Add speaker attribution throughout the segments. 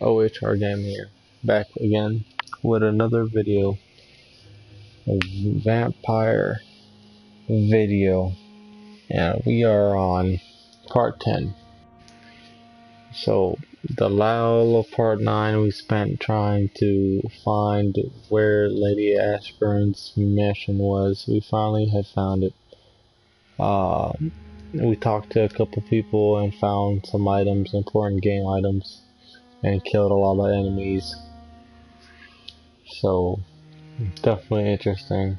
Speaker 1: OHR Game here, back again with another video, a vampire video, and we are on part 10. So the lull of part 9 we spent trying to find where Lady Ashburn's mansion was. We finally had found it. We talked to a couple people and found some items, important game items, and killed a lot of enemies. So definitely interesting.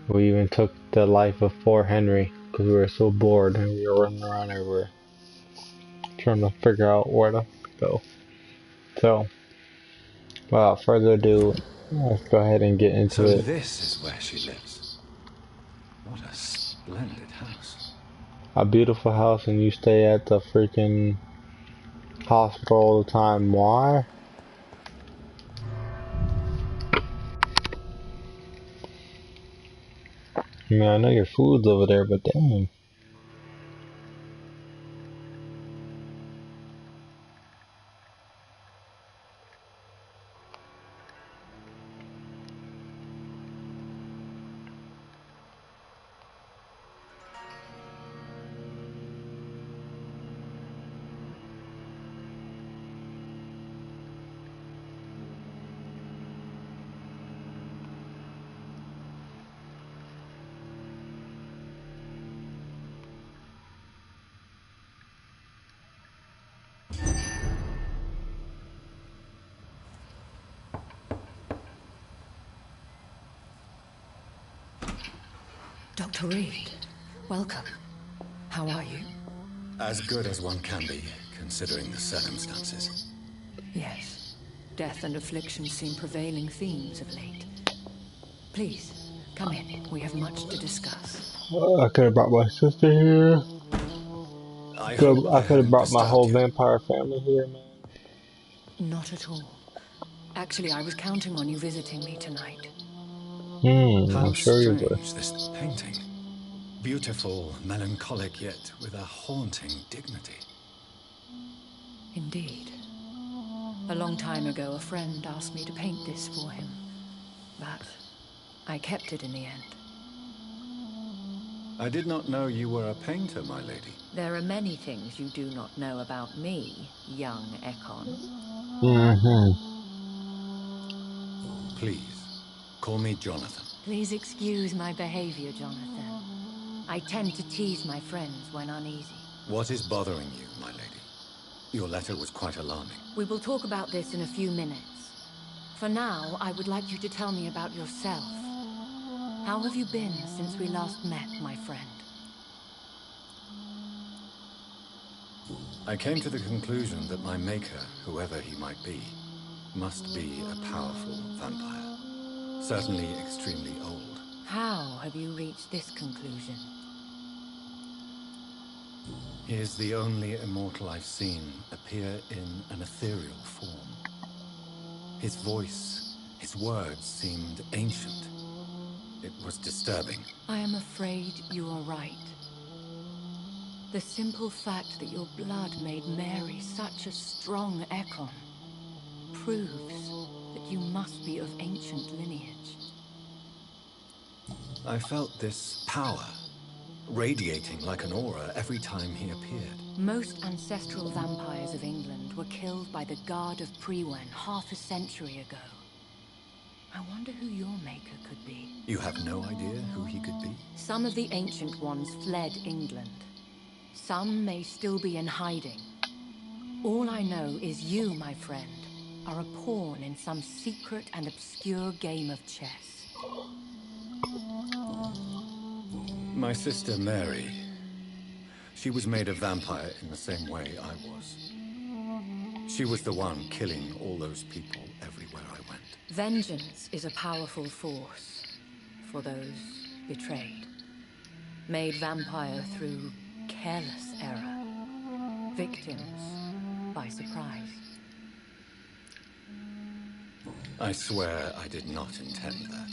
Speaker 1: We even took the life of poor Henry because we were so bored and we were running around everywhere trying to figure out where to go. So, without further ado, let's go ahead and get into
Speaker 2: So
Speaker 1: it.
Speaker 2: this is where she lives. What a splendid house.
Speaker 1: A beautiful house, and you stay at the freaking hospital all the time. Why? I mean, I know your food's over there, but dang.
Speaker 3: Dr. Reed, welcome. How are you?
Speaker 2: As good as one can be, considering the circumstances.
Speaker 3: Yes. Death and affliction seem prevailing themes of late. Please, come in. We have much to discuss.
Speaker 1: I could have brought my sister here.
Speaker 2: I hope
Speaker 1: I
Speaker 2: I
Speaker 1: could have
Speaker 2: haven't
Speaker 1: brought my
Speaker 2: disturbed
Speaker 1: whole
Speaker 2: you.
Speaker 1: vampire family here, man.
Speaker 3: Not at all. Actually, I was counting on you visiting me tonight.
Speaker 1: I'm
Speaker 2: How
Speaker 1: sure you would.
Speaker 2: strange, this painting. Beautiful, melancholic, yet with a haunting dignity.
Speaker 3: Indeed. A long time ago, a friend asked me to paint this for him. But I kept it in the end.
Speaker 2: I did not know you were a painter, my lady.
Speaker 3: There are many things you do not know about me, young Ekon.
Speaker 2: Please, call me Jonathan.
Speaker 3: Please excuse my behavior, Jonathan. I tend to tease my friends when uneasy.
Speaker 2: What is bothering you, my lady? Your letter was quite alarming.
Speaker 3: We will talk about this in a few minutes. For now, I would like you to tell me about yourself. How have you been since we last met, my friend?
Speaker 2: I came to the conclusion that my maker, whoever he might be, must be a powerful vampire. Certainly extremely old.
Speaker 3: How have you reached this conclusion?
Speaker 2: He is the only immortal I've seen appear in an ethereal form. His voice, his words seemed ancient. It was disturbing.
Speaker 3: I am afraid you are right. The simple fact that your blood made Mary such a strong Ekon proves that you must be of ancient lineage.
Speaker 2: I felt this power, radiating like an aura every time he appeared.
Speaker 3: Most ancestral vampires of England were killed by the Guard of Prewen half a century ago. I wonder who your maker could be.
Speaker 2: You have no idea who he could be?
Speaker 3: Some of the ancient ones fled England. Some may still be in hiding. All I know is you, my friend, are a pawn in some secret and obscure game of chess.
Speaker 2: My sister Mary. She was made a vampire in the same way I was. She was the one killing all those people everywhere I went.
Speaker 3: Vengeance is a powerful force for those betrayed. Made vampire through careless error. Victims by surprise.
Speaker 2: I swear I did not intend that.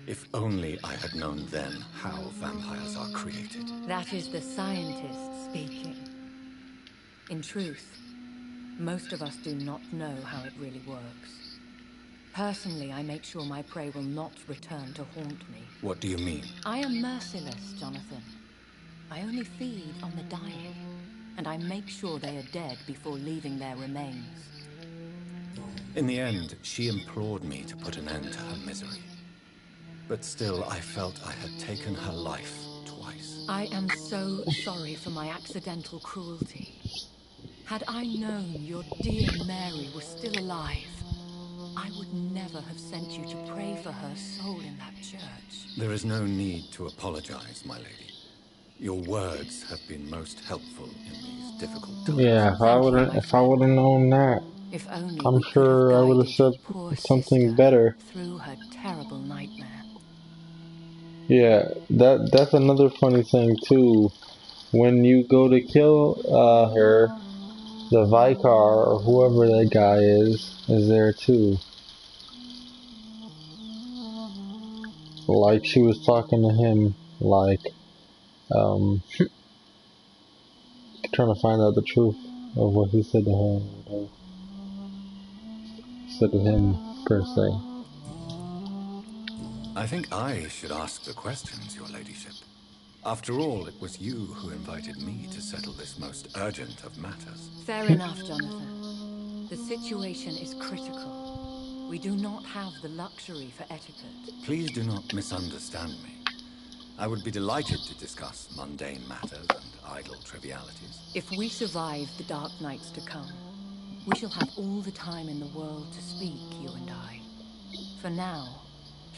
Speaker 2: If only I had known then how vampires are created.
Speaker 3: That is the scientist speaking. In truth, Most of us do not know how it really works. Personally, I make sure my prey will not return to haunt me.
Speaker 2: What do you mean?
Speaker 3: I am merciless, Jonathan. I only feed on the dying, and I make sure they are dead before leaving their remains.
Speaker 2: In the end, she implored me to put an end to her misery. But still, I felt I had taken her life twice.
Speaker 3: I am so sorry for my accidental cruelty. Had I known your dear Mary was still alive, I would never have sent you to pray for her soul in that church.
Speaker 2: There is no need to apologize, my lady. Your words have been most helpful in these difficult times.
Speaker 1: Yeah, if I would have known that,
Speaker 3: If only
Speaker 1: I'm
Speaker 3: we could have
Speaker 1: sure I would have
Speaker 3: guided
Speaker 1: said
Speaker 3: your poor
Speaker 1: something
Speaker 3: sister
Speaker 1: better.
Speaker 3: through her terrible nightmare.
Speaker 1: Yeah, that's another funny thing too. When you go to kill her, the Vicar or whoever that guy is there too. Like she was talking to him, like trying to find out the truth of what he said to her, or said to him per se.
Speaker 2: I think I should ask the questions, your ladyship. After all, it was you who invited me to settle this most urgent of matters.
Speaker 3: Fair enough, Jonathan. The situation is critical. We do not have the luxury for etiquette.
Speaker 2: Please do not misunderstand me. I would be delighted to discuss mundane matters and idle trivialities.
Speaker 3: If we survive the dark nights to come, we shall have all the time in the world to speak, you and I. For now,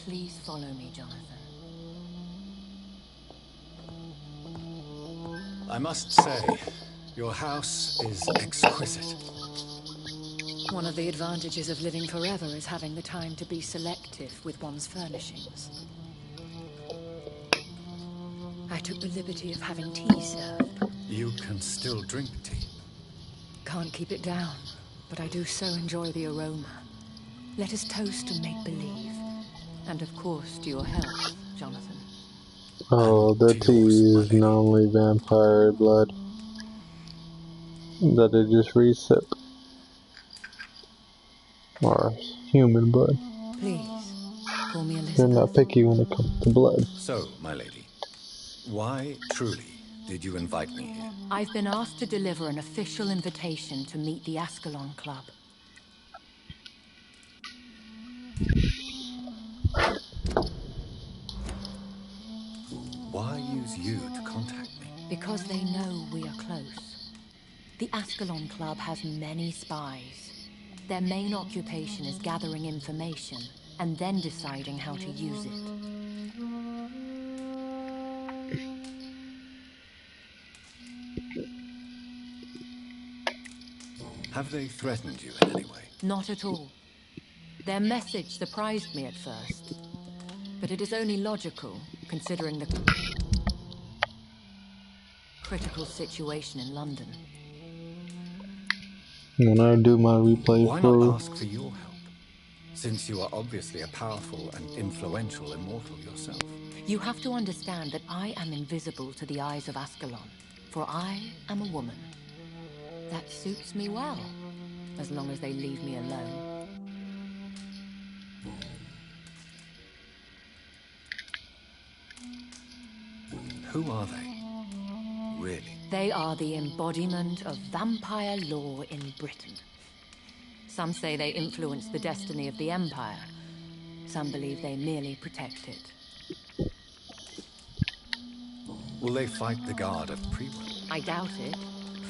Speaker 3: please follow me, Jonathan.
Speaker 2: I must say, your house is exquisite.
Speaker 3: One of the advantages of living forever is having the time to be selective with one's furnishings. I took the liberty of having tea served.
Speaker 2: You can still drink tea.
Speaker 3: Can't keep it down, but I do so enjoy the aroma. Let us toast to make-believe. And of course, to your health, Jonathan.
Speaker 1: Oh, the
Speaker 2: to yours,
Speaker 1: tea
Speaker 2: my
Speaker 1: is
Speaker 2: lady.
Speaker 1: normally vampire blood that they just resip, or human blood.
Speaker 3: Please, call me
Speaker 1: They're
Speaker 3: Elizabeth.
Speaker 1: not picky when it comes to blood.
Speaker 2: So, my lady, why truly did you invite me here?
Speaker 3: I've been asked to deliver an official invitation to meet the Ascalon Club.
Speaker 2: Why use you to contact me?
Speaker 3: Because they know we are close. The Ascalon Club has many spies. Their main occupation is gathering information and then deciding how to use it.
Speaker 2: Have they threatened you in any way?
Speaker 3: Not at all. Their message surprised me at first, but it is only logical, considering the critical situation in London.
Speaker 1: When I do my replay
Speaker 2: Why not
Speaker 1: for
Speaker 2: ask for your help? Since you are obviously a powerful and influential immortal yourself.
Speaker 3: You have to understand that I am invisible to the eyes of Ascalon, for I am a woman. That suits me well, as long as they leave me alone.
Speaker 2: Who are they? Really?
Speaker 3: They are the embodiment of vampire law in Britain. Some say they influence the destiny of the Empire. Some believe they merely protect it.
Speaker 2: Will they fight the guard of Prewen?
Speaker 3: I doubt it.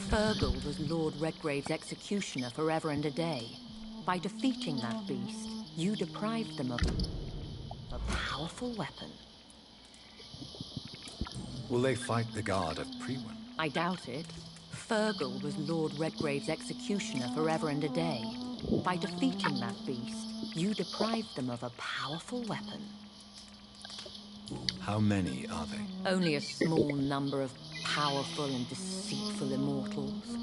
Speaker 3: Fergal was Lord Redgrave's executioner forever and a day. By defeating that beast, you deprived them of a powerful weapon.
Speaker 2: Will they fight the guard of Prewen?
Speaker 3: I doubt it. Fergal was Lord Redgrave's executioner forever and a day. By defeating that beast, you deprived them of a powerful weapon.
Speaker 2: How many are they?
Speaker 3: Only a small number of powerful and deceitful immortals.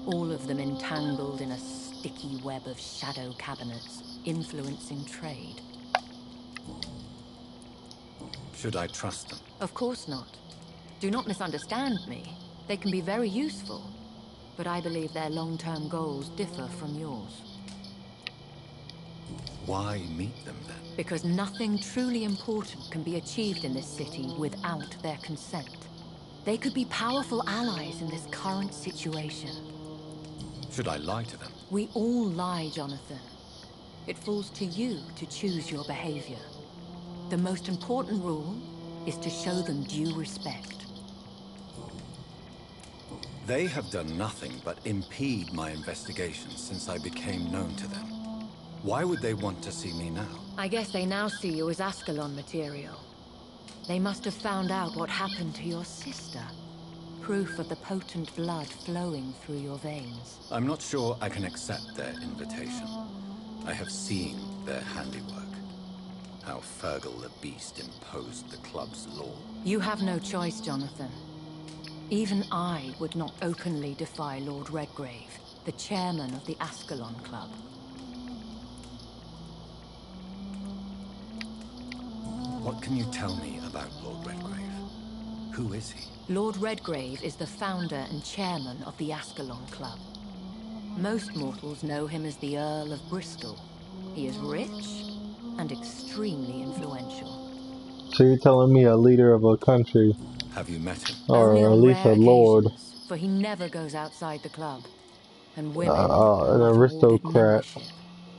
Speaker 3: All of them entangled in a sticky web of shadow cabinets, influencing trade.
Speaker 2: Should I trust them?
Speaker 3: Of course not. Do not misunderstand me. They can be very useful. but I believe their long-term goals differ from yours.
Speaker 2: Why meet them then?
Speaker 3: Because nothing truly important can be achieved in this city without their consent. They could be powerful allies in this current situation.
Speaker 2: Should I lie to them?
Speaker 3: We all lie, Jonathan. It falls to you to choose your behavior. The most important rule is to show them due respect.
Speaker 2: They have done nothing but impede my investigation since I became known to them. Why would they want to see me now?
Speaker 3: I guess they now see you as Ascalon material. They must have found out what happened to your sister. Proof of the potent blood flowing through your veins.
Speaker 2: I'm not sure I can accept their invitation. I have seen their handiwork. How Fergal the Beast imposed the club's law.
Speaker 3: You have no choice, Jonathan. Even I would not openly defy Lord Redgrave, the chairman of the Ascalon Club.
Speaker 2: What can you tell me about Lord Redgrave? Who is he?
Speaker 3: Lord Redgrave is the founder and chairman of the Ascalon Club. Most mortals know him as the Earl of Bristol. He is rich and extremely influential.
Speaker 1: So you're telling me a leader of a country,
Speaker 2: Have you met him?
Speaker 1: or
Speaker 3: Only
Speaker 1: at
Speaker 3: on
Speaker 1: least a
Speaker 3: rare
Speaker 1: lord,
Speaker 3: occasions, for he never goes outside the club. And women
Speaker 1: an
Speaker 3: are not awarded
Speaker 1: aristocrat?
Speaker 3: membership,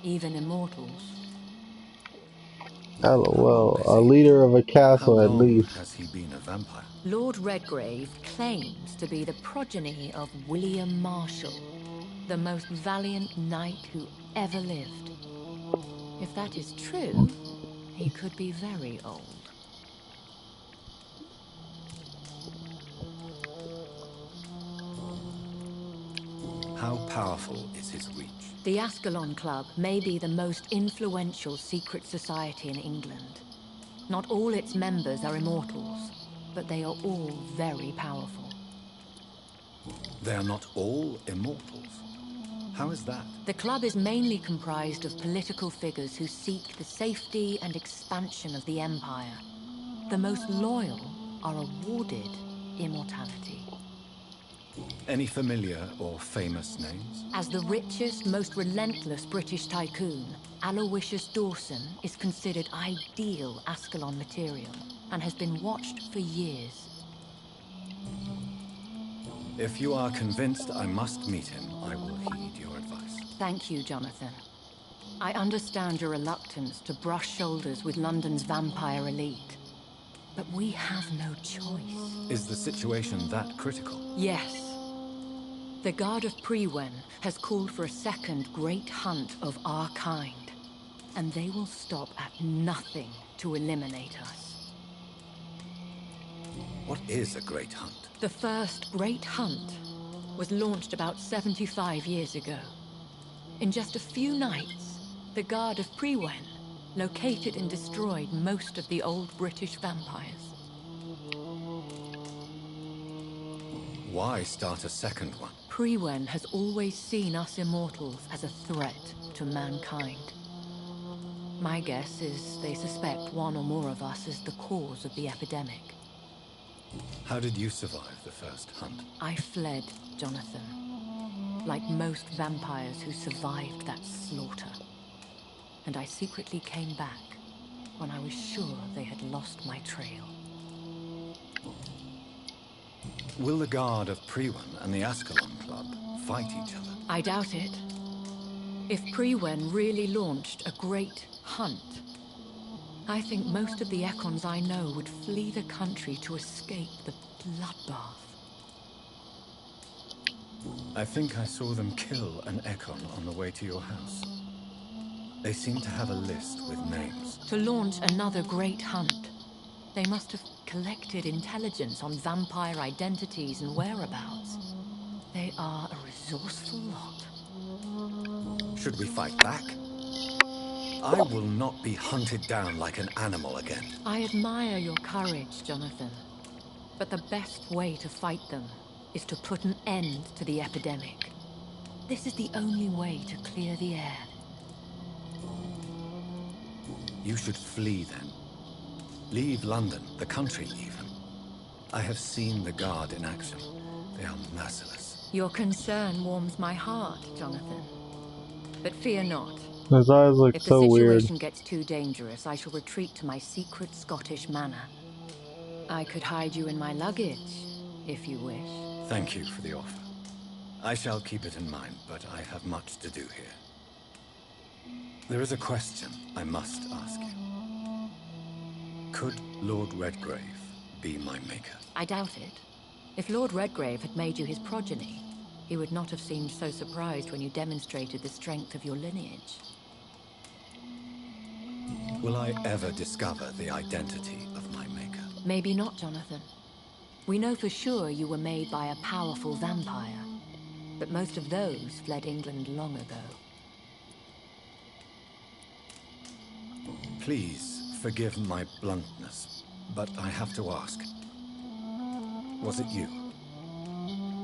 Speaker 3: even immortals.
Speaker 1: LOL, a leader of a
Speaker 2: How
Speaker 1: castle at
Speaker 2: long
Speaker 1: least.
Speaker 2: has he been a vampire?
Speaker 3: Lord Redgrave claims to be the progeny of William Marshall, the most valiant knight who ever lived. If that is true, he could be very old.
Speaker 2: How powerful is his reach?
Speaker 3: The Ascalon Club may be the most influential secret society in England. Not all its members are immortals, but they are all very powerful.
Speaker 2: They are not all immortals. How is that?
Speaker 3: The club is mainly comprised of political figures who seek the safety and expansion of the Empire. The most loyal are awarded immortality.
Speaker 2: Any familiar or famous names?
Speaker 3: As the richest, most relentless British tycoon, Aloysius Dawson is considered ideal Ascalon material and has been watched for years.
Speaker 2: If you are convinced I must meet him, I will heed your advice.
Speaker 3: Thank you, Jonathan. I understand your reluctance to brush shoulders with London's vampire elite. But we have no choice.
Speaker 2: Is the situation that critical?
Speaker 3: Yes. The Guard of Prewen has called for a second great hunt of our kind. And they will stop at nothing to eliminate us.
Speaker 2: What is a great hunt?
Speaker 3: The first great hunt was launched about 75 years ago. In just a few nights, the Guard of Prewen located and destroyed most of the old British vampires.
Speaker 2: Why start a second one?
Speaker 3: Prewen has always seen us immortals as a threat to mankind. My guess is they suspect one or more of us is the cause of the epidemic.
Speaker 2: How did you survive the first hunt?
Speaker 3: I fled, Jonathan. Like most vampires who survived that slaughter. And I secretly came back when I was sure they had lost my trail.
Speaker 2: Will the Guard of Prewen and the Ascalon Club fight each other?
Speaker 3: I doubt it. If Prewen really launched a great hunt, I think most of the Econs I know would flee the country to escape the bloodbath.
Speaker 2: I think I saw them kill an Econ on the way to your house. They seem to have a list with names.
Speaker 3: To launch another great hunt, they must have collected intelligence on vampire identities and whereabouts. They are a resourceful lot.
Speaker 2: Should we fight back? I will not be hunted down like an animal again.
Speaker 3: I admire your courage, Jonathan. But the best way to fight them is to put an end to the epidemic. This is the only way to clear the air.
Speaker 2: You should flee then. Leave London, the country even. I have seen the Guard in action. They are merciless.
Speaker 3: Your concern warms my heart, Jonathan. But fear not.
Speaker 1: His eyes look
Speaker 3: If the
Speaker 1: so weird.
Speaker 3: situation gets too dangerous, I shall retreat to my secret Scottish manor. I could hide you in my luggage, if you wish.
Speaker 2: Thank you for the offer. I shall keep it in mind, but I have much to do here. There is a question I must ask you. Could Lord Redgrave be my maker?
Speaker 3: I doubt it. If Lord Redgrave had made you his progeny, he would not have seemed so surprised when you demonstrated the strength of your lineage.
Speaker 2: Will I ever discover the identity of my maker?
Speaker 3: Maybe not, Jonathan. We know for sure you were made by a powerful vampire, but most of those fled England long ago.
Speaker 2: Please forgive my bluntness, but I have to ask. Was it you?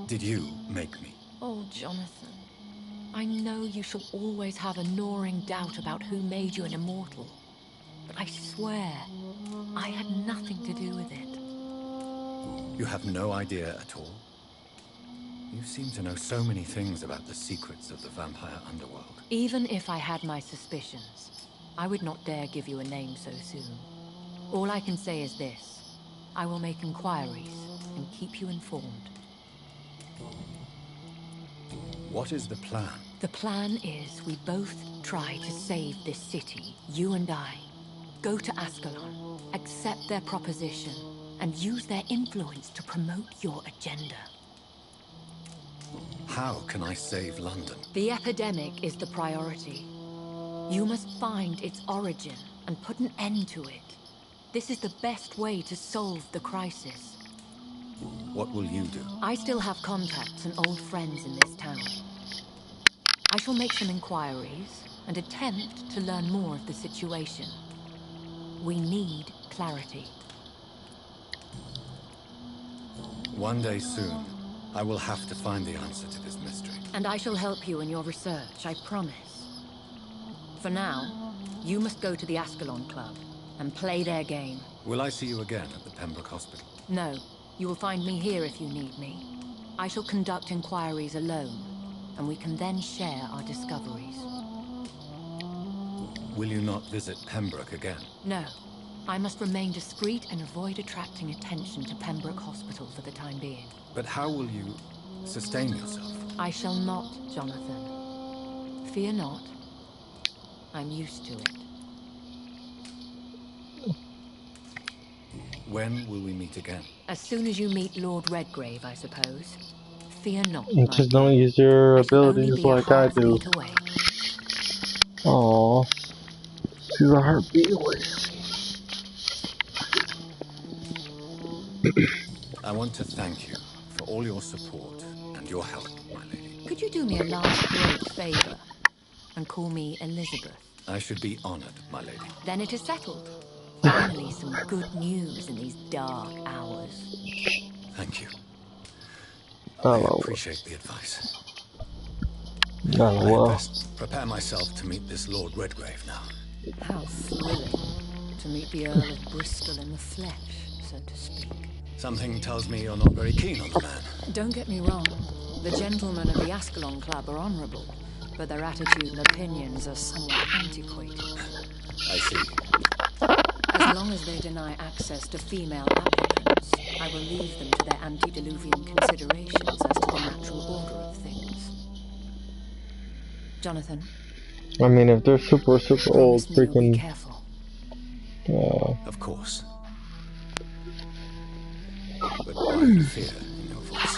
Speaker 2: Did you make me?
Speaker 3: Oh, Jonathan. I know you shall always have a gnawing doubt about who made you an immortal. But I swear, I had nothing to do with it.
Speaker 2: You have no idea at all? You seem to know so many things about the secrets of the vampire underworld.
Speaker 3: Even if I had my suspicions, I would not dare give you a name so soon. All I can say is this. I will make inquiries and keep you informed.
Speaker 2: What is the plan?
Speaker 3: The plan is we both try to save this city, you and I. Go to Ascalon, accept their proposition, and use their influence to promote your agenda.
Speaker 2: How can I save London?
Speaker 3: The epidemic is the priority. You must find its origin and put an end to it. This is the best way to solve the crisis.
Speaker 2: What will you do?
Speaker 3: I still have contacts and old friends in this town. I shall make some inquiries and attempt to learn more of the situation. We need clarity.
Speaker 2: One day soon, I will have to find the answer to this mystery.
Speaker 3: And I shall help you in your research, I promise. For now, you must go to the Ascalon Club and play their game.
Speaker 2: Will I see you again at the Pembroke Hospital?
Speaker 3: No, you will find me here if you need me. I shall conduct inquiries alone, and we can then share our discoveries.
Speaker 2: Will you not visit Pembroke again?
Speaker 3: No. I must remain discreet and avoid attracting attention to Pembroke Hospital for the time being.
Speaker 2: But how will you sustain yourself?
Speaker 3: I shall not, Jonathan. Fear not. I'm used to it.
Speaker 2: When will we meet again?
Speaker 3: As soon as you meet Lord Redgrave, I suppose. Fear not,
Speaker 1: You
Speaker 3: my
Speaker 1: just
Speaker 3: dear.
Speaker 1: don't use your
Speaker 3: I shall only
Speaker 1: abilities
Speaker 3: be a
Speaker 1: like I do.
Speaker 3: heartbeat away.
Speaker 1: Aww. She's a heartbeat away.
Speaker 2: I want to thank you for all your support and your help, my lady.
Speaker 3: Could you do me a last great favor and call me Elizabeth?
Speaker 2: I should be honored, my lady.
Speaker 3: Then it is settled. Finally, some good news in these dark hours.
Speaker 2: Thank you. I
Speaker 1: Hello.
Speaker 2: appreciate the advice.
Speaker 1: Oh,
Speaker 2: I had
Speaker 1: well.
Speaker 2: best prepare myself to meet this Lord Redgrave now.
Speaker 3: How thrilling to meet the Earl of Bristol in the flesh, so to speak.
Speaker 2: Something tells me you're not very keen on the man.
Speaker 3: Don't get me wrong. The gentlemen of the Ascalon Club are honorable, but their attitude and opinions are somewhat antiquated.
Speaker 2: I see.
Speaker 3: As long as they deny access to female applicants, I will leave them to their antediluvian considerations as to the natural order of things. Jonathan,
Speaker 1: I mean, if they're super old,
Speaker 3: promise me you'll be
Speaker 1: freaking.
Speaker 3: careful.
Speaker 2: Of course. But why the fear in your voice?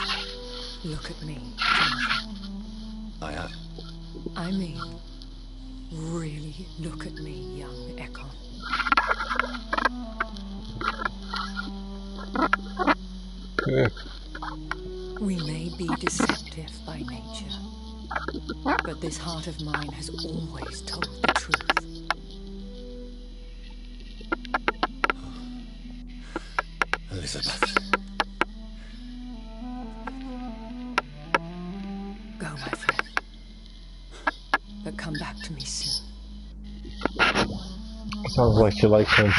Speaker 3: Look at me, Jonathan.
Speaker 2: I am.
Speaker 3: I mean, really look at me, young Ekon. We may be deceptive by nature, but this heart of mine has always told the truth.
Speaker 2: Elizabeth.
Speaker 3: Go, my friend. But come back to me soon.
Speaker 1: Sounds like she likes him.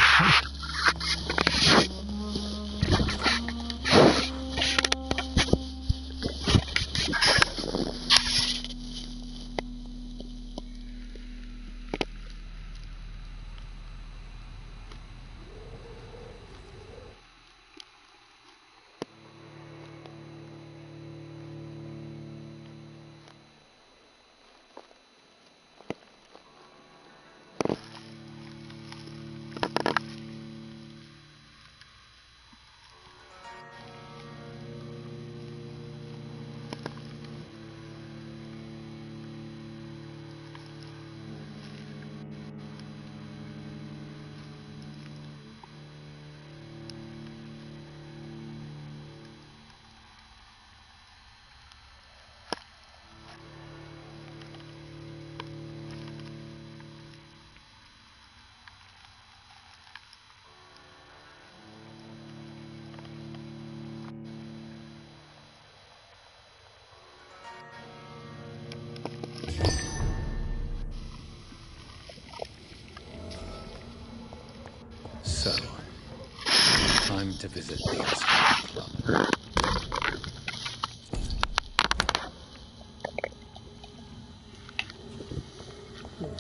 Speaker 2: to visit the Escort Club.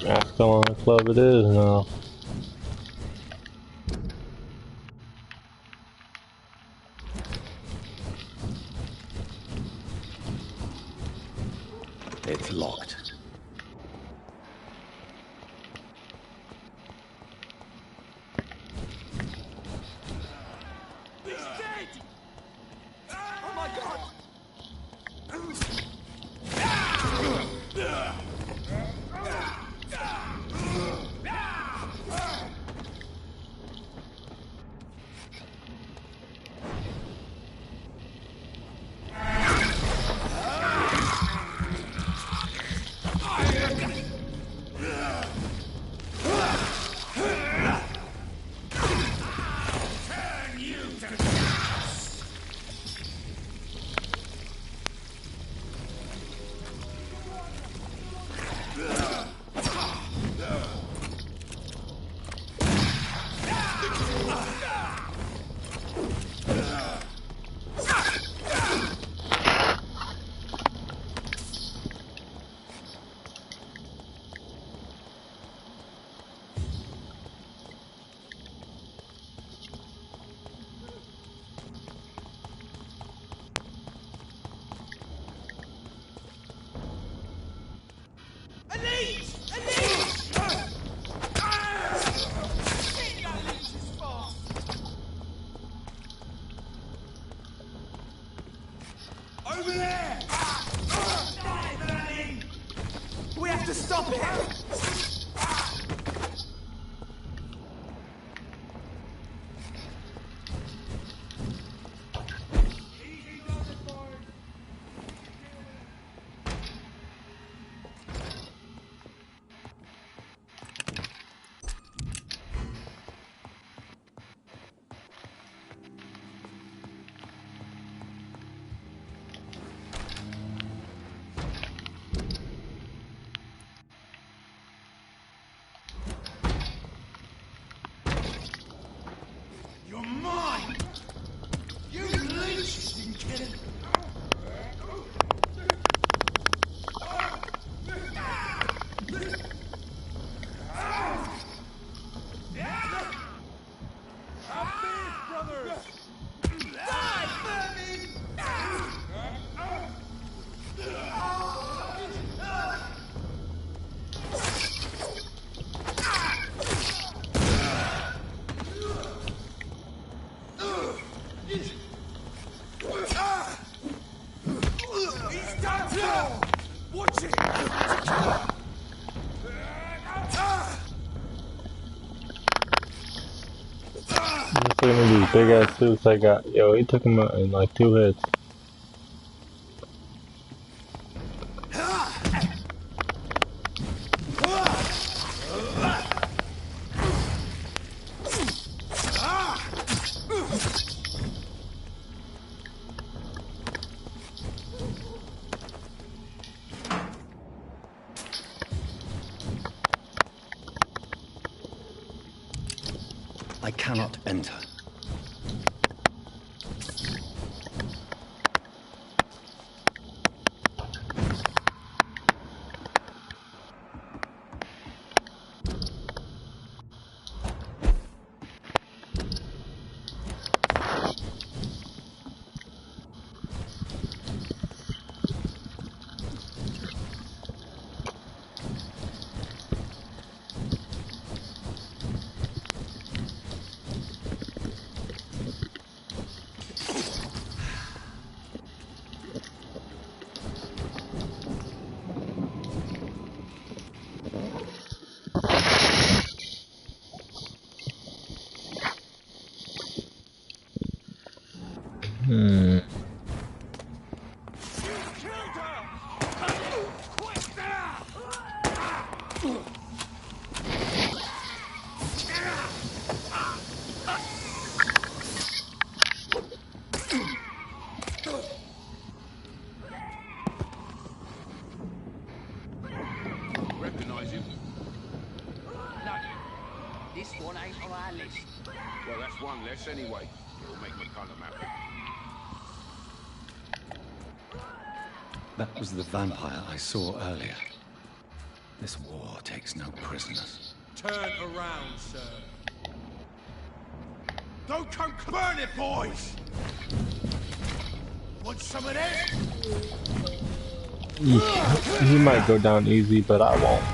Speaker 1: Ask how long the club it is now.
Speaker 2: It's locked.
Speaker 4: He's dead! Oh my god! Over there! We have to stop it! You're mine! You leeches didn't kill him! Brothers! Die, vermin! He's done so! Watch it!
Speaker 1: Look at these big ass suits I got. Yo, he took him out in like 2 hits.
Speaker 2: I cannot enter.
Speaker 4: Recognize him? No. This one ain't on our list. Well, that's one less anyway.
Speaker 5: You'll make McCollum happy.
Speaker 2: That was the vampire I saw earlier. This war takes no prisoners.
Speaker 4: Turn around, sir. Don't come burn it, boys! Want some of this?
Speaker 1: He might go down easy, but I won't.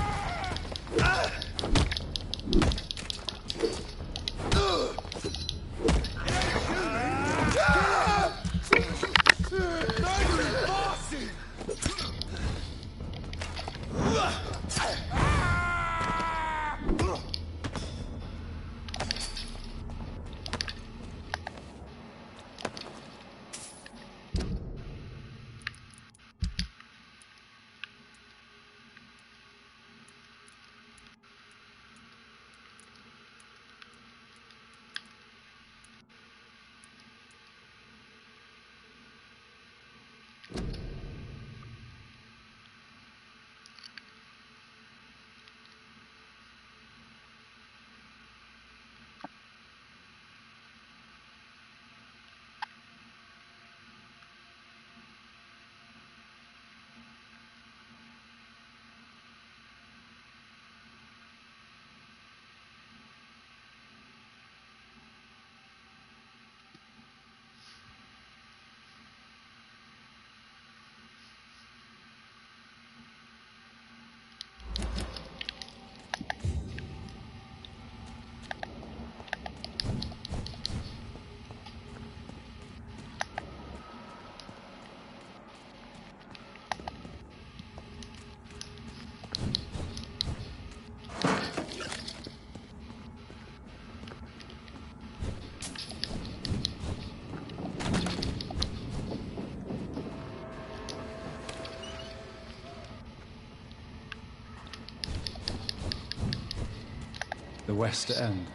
Speaker 2: The West End.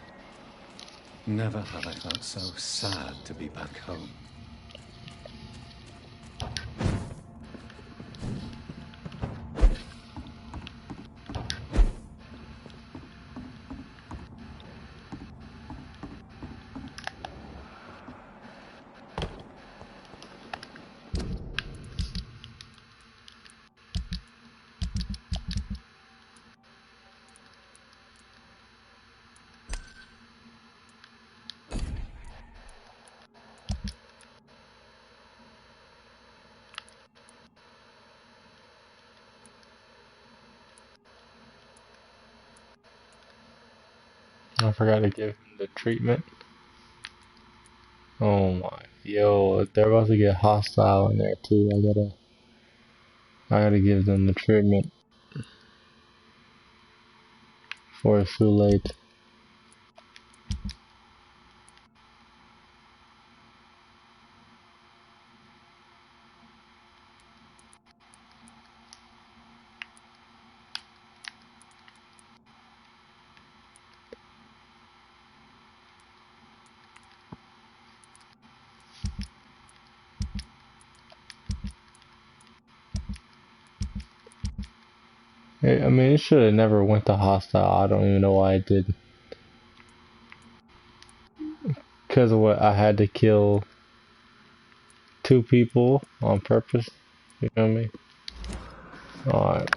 Speaker 2: Never have I felt so sad to be back home.
Speaker 1: I forgot to give him the treatment. Oh my, yo, they're about to get hostile in there too. I gotta give them the treatment before it's too late. I mean, it should have never went to hostile. I don't even know why it did. Because of what, I had to kill 2 people on purpose. You feel me? Alright.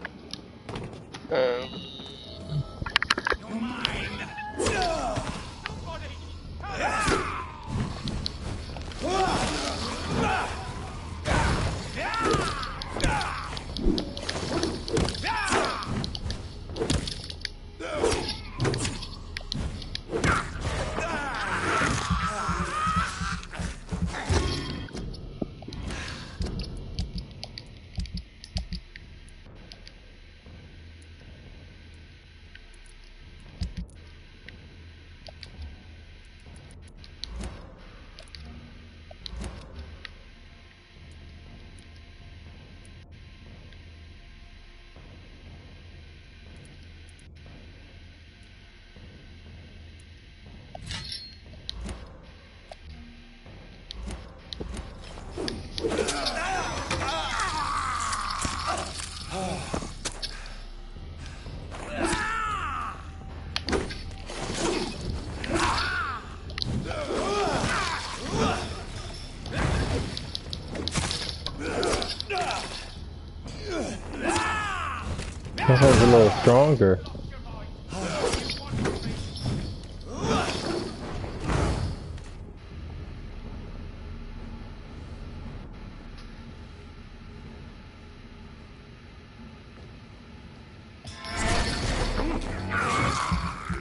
Speaker 1: That sounds a little stronger.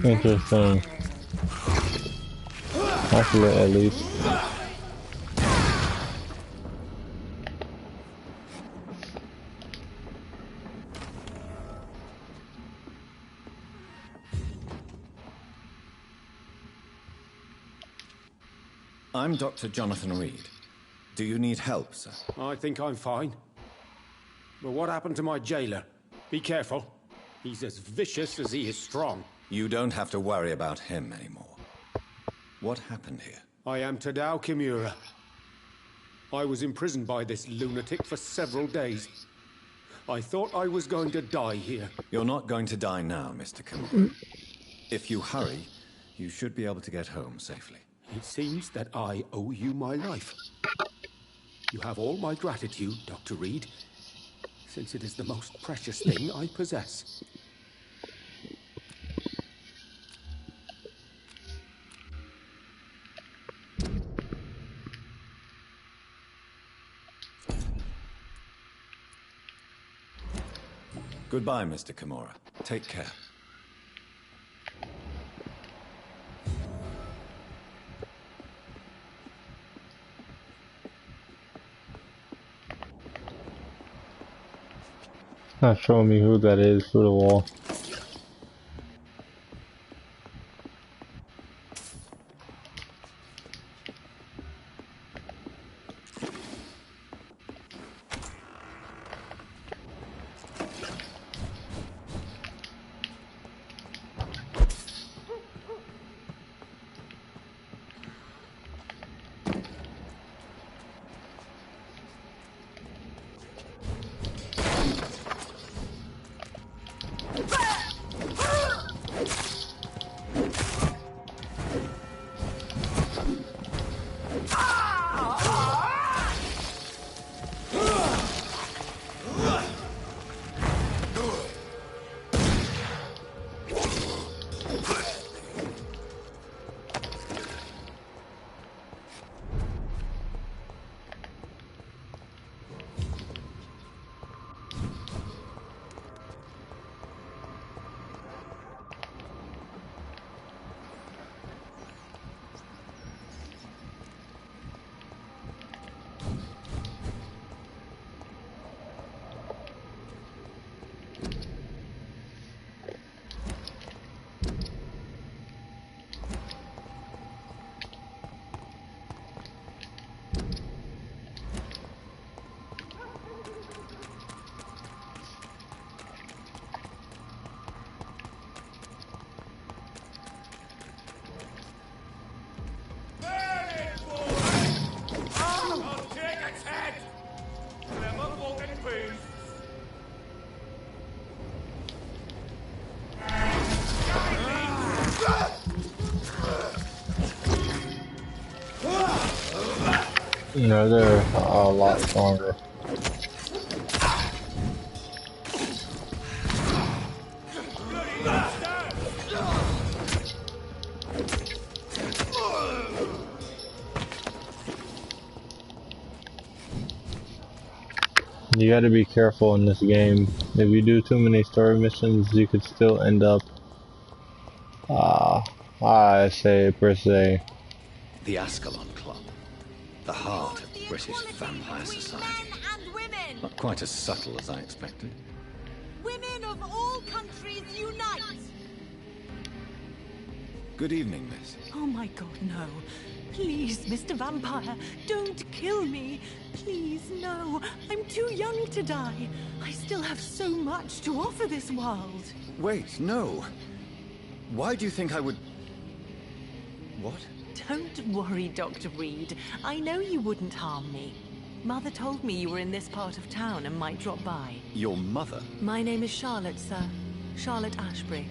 Speaker 1: Interesting. That's lit at least.
Speaker 2: I'm Dr. Jonathan Reed. Do you need help, sir?
Speaker 5: I think I'm fine. But what happened to my jailer? Be careful. He's as vicious as he is strong.
Speaker 2: You don't have to worry about him anymore. What happened here?
Speaker 5: I am Tadao Kimura. I was imprisoned by this lunatic for several days. I thought I was going to die here.
Speaker 2: You're not going to die now, Mr. Kimura. If you hurry, you should be able to get home safely.
Speaker 5: It seems that I owe you my life. You have all my gratitude, Dr. Reed, since it is the most precious thing I possess.
Speaker 2: Goodbye, Mr. Kimura. Take care.
Speaker 1: Not showing me who that is through the wall. No, they're a lot stronger. You gotta be careful in this game. If you do too many story missions, you could still end up, I say per se.
Speaker 2: The Ascalon Club. The heart of British vampire society. Not quite as subtle as I expected.
Speaker 6: Women of all countries unite!
Speaker 2: Good evening, miss.
Speaker 6: Oh my god, no. Please, Mr. Vampire, don't kill me. Please, no. I'm too young to die. I still have so much to offer this world.
Speaker 2: Wait, no. Why do you think I would... What?
Speaker 6: Don't worry, Dr. Reed. I know you wouldn't harm me. Mother told me you were in this part of town and might drop by.
Speaker 2: Your mother?
Speaker 6: My name is Charlotte, sir. Charlotte Ashbury.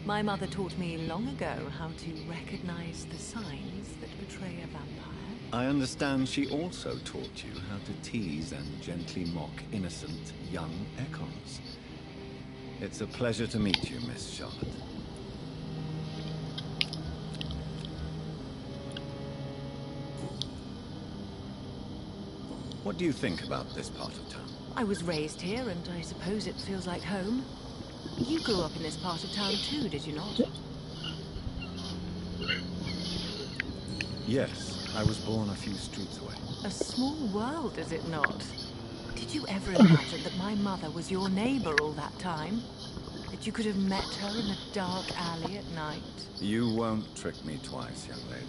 Speaker 6: My mother taught me long ago how to recognize the signs that betray a vampire.
Speaker 2: I understand she also taught you how to tease and gently mock innocent young Ekons. It's a pleasure to meet you, Miss Charlotte. What do you think about this part of town?
Speaker 6: I was raised here, and I suppose it feels like home. You grew up in this part of town too, did you not?
Speaker 2: Yes, I was born a few streets away.
Speaker 6: A small world, is it not? Did you ever imagine that my mother was your neighbor all that time? That you could have met her in a dark alley at night?
Speaker 2: You won't trick me twice, young lady.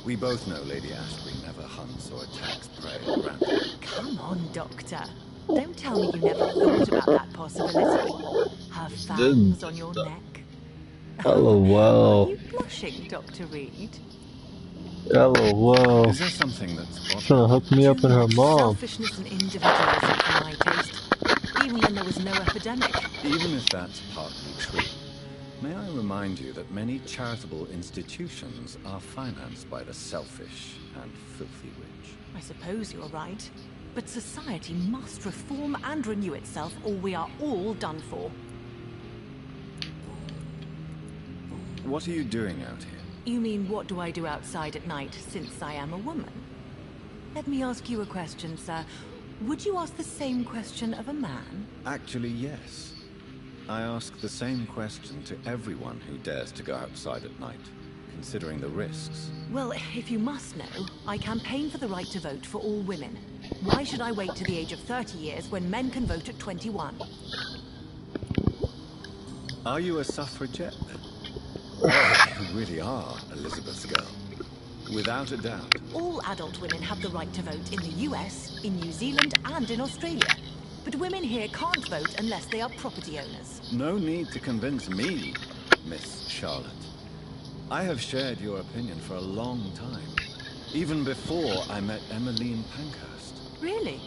Speaker 2: We both know Lady Ashbury never hunts or attacks prey at random.
Speaker 6: Come on, Doctor. Don't tell me you never thought about that possibility. Her fangs on your neck.
Speaker 1: LOL.
Speaker 6: Are you blushing, Dr. Reed?
Speaker 1: LOL.
Speaker 2: Is there something that's
Speaker 1: She's trying to hook me up in her mom.
Speaker 6: Selfishness and individualism for my taste. Even when there was no epidemic.
Speaker 2: Even if that's partly true, may I remind you that many charitable institutions are financed by the selfish and filthy rich.
Speaker 6: I suppose you're right. But society must reform and renew itself, or we are all done for.
Speaker 2: What are you doing out here?
Speaker 6: You mean, what do I do outside at night, since I am a woman? Let me ask you a question, sir. Would you ask the same question of a man?
Speaker 2: Actually, yes. I ask the same question to everyone who dares to go outside at night, considering the risks.
Speaker 6: Well, if you must know, I campaign for the right to vote for all women. Why should I wait to the age of 30 years when men can vote at 21?
Speaker 2: Are you a suffragette, then? Oh, you really are Elizabeth's girl. Without a doubt.
Speaker 6: All adult women have the right to vote in the US, in New Zealand, and in Australia. But women here can't vote unless they are property owners.
Speaker 2: No need to convince me, Miss Charlotte. I have shared your opinion for a long time. Even before I met Emmeline Pankhurst.
Speaker 6: Really?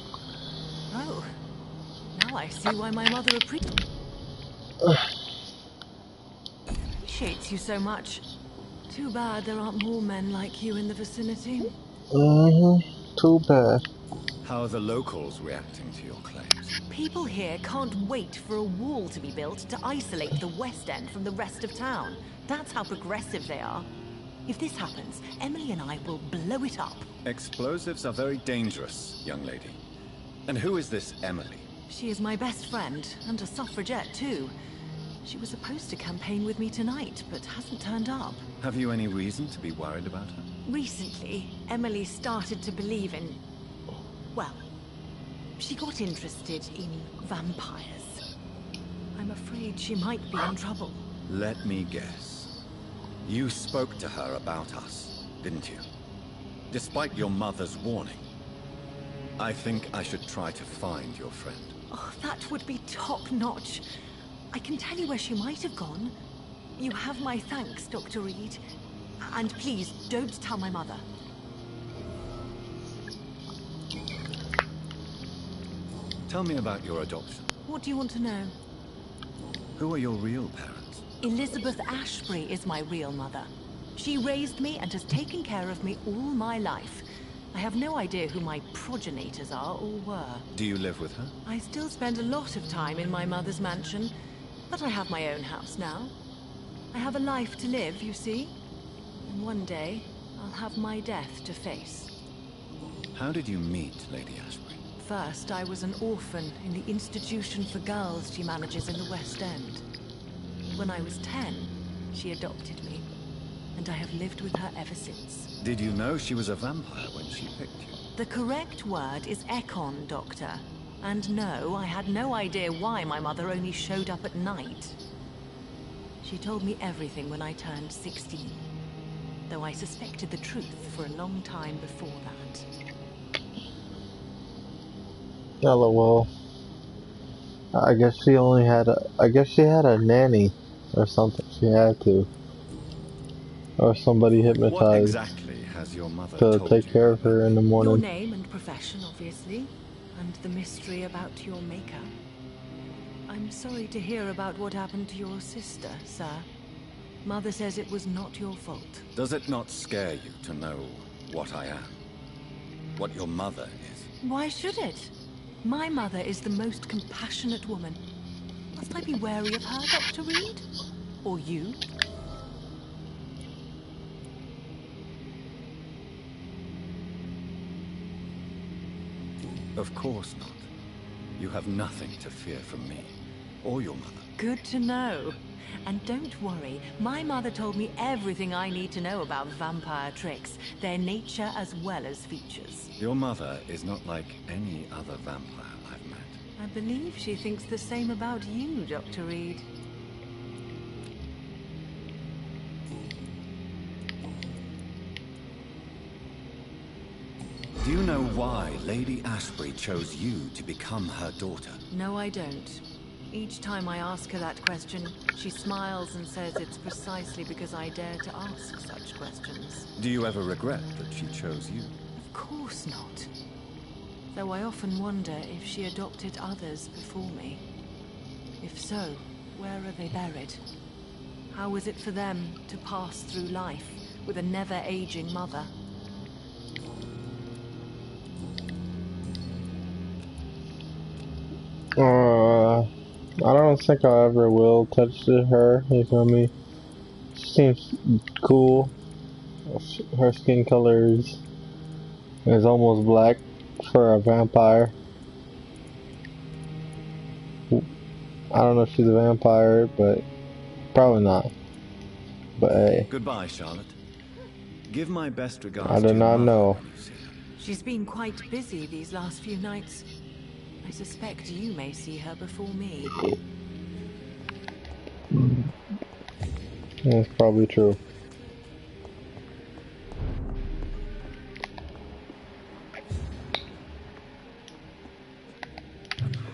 Speaker 6: Oh. Now I see why my mother appreciates you so much. Too bad there aren't more men like you in the vicinity.
Speaker 1: Too bad.
Speaker 2: How are the locals reacting to your claims?
Speaker 6: People here can't wait for a wall to be built to isolate the West End from the rest of town. That's how progressive they are. If this happens, Emily and I will blow it up.
Speaker 2: Explosives are very dangerous, young lady. And who is this Emily?
Speaker 6: She is my best friend, and a suffragette too. She was supposed to campaign with me tonight, but hasn't turned up.
Speaker 2: Have you any reason to be worried about her?
Speaker 6: Recently, Emily started to believe in... well, she got interested in vampires. I'm afraid she might be in trouble.
Speaker 2: Let me guess. You spoke to her about us, didn't you? Despite your mother's warning. I think I should try to find your friend.
Speaker 6: Oh, that would be top-notch. I can tell you where she might have gone. You have my thanks, Dr. Reed. And please, don't tell my mother.
Speaker 2: Tell me about your adoption.
Speaker 6: What do you want to know?
Speaker 2: Who are your real parents?
Speaker 6: Elizabeth Ashbury is my real mother. She raised me and has taken care of me all my life. I have no idea who my progenitors are or were.
Speaker 2: Do you live with her?
Speaker 6: I still spend a lot of time in my mother's mansion, but I have my own house now. I have a life to live, you see. And one day, I'll have my death to face.
Speaker 2: How did you meet Lady Ashbury?
Speaker 6: First, I was an orphan in the institution for girls she manages in the West End. When I was 10, she adopted me, and I have lived with her ever since.
Speaker 2: Did you know she was a vampire when she picked you?
Speaker 6: The correct word is Ekon, Doctor. And no, I had no idea why my mother only showed up at night. She told me everything when I turned 16, though I suspected the truth for a long time before that.
Speaker 1: LOL. I guess she had a nanny or something. She had to. Or somebody
Speaker 2: What
Speaker 1: hypnotized
Speaker 2: exactly has your mother
Speaker 1: to
Speaker 2: told
Speaker 1: take
Speaker 2: you
Speaker 1: care of
Speaker 2: about
Speaker 1: her in the
Speaker 6: Your
Speaker 1: morning.
Speaker 6: name and profession, obviously, and the mystery about your maker. I'm sorry to hear about what happened to your sister, sir. Mother says it was not your fault.
Speaker 2: Does it not scare you to know what I am? What your mother is?
Speaker 6: Why should it? My mother is the most compassionate woman. Must I be wary of her, Dr. Reed? Or you?
Speaker 2: Of course not. You have nothing to fear from me, or your mother.
Speaker 6: Good to know. And don't worry, my mother told me everything I need to know about vampire tricks, their nature as well as features.
Speaker 2: Your mother is not like any other vampire I've met.
Speaker 6: I believe she thinks the same about you, Dr. Reed.
Speaker 2: Do you know why Lady Ashbury chose you to become her daughter?
Speaker 6: No, I don't. Each time I ask her that question, she smiles and says it's precisely because I dare to ask such questions.
Speaker 2: Do you ever regret that she chose you?
Speaker 6: Of course not. Though I often wonder if she adopted others before me. If so, where are they buried? How is it for them to pass through life with a never-aging mother?
Speaker 1: I don't think I ever will touch her, you feel me? She seems cool. Her skin color is almost black for a vampire. I don't know if she's a vampire, but probably not. But hey,
Speaker 2: Goodbye, Charlotte. Give my best regards
Speaker 1: I do
Speaker 2: to your
Speaker 1: not
Speaker 2: mother
Speaker 1: know.
Speaker 2: when you see her.
Speaker 6: She's been quite busy these last few nights. I suspect you may see her before me.
Speaker 1: That's probably true.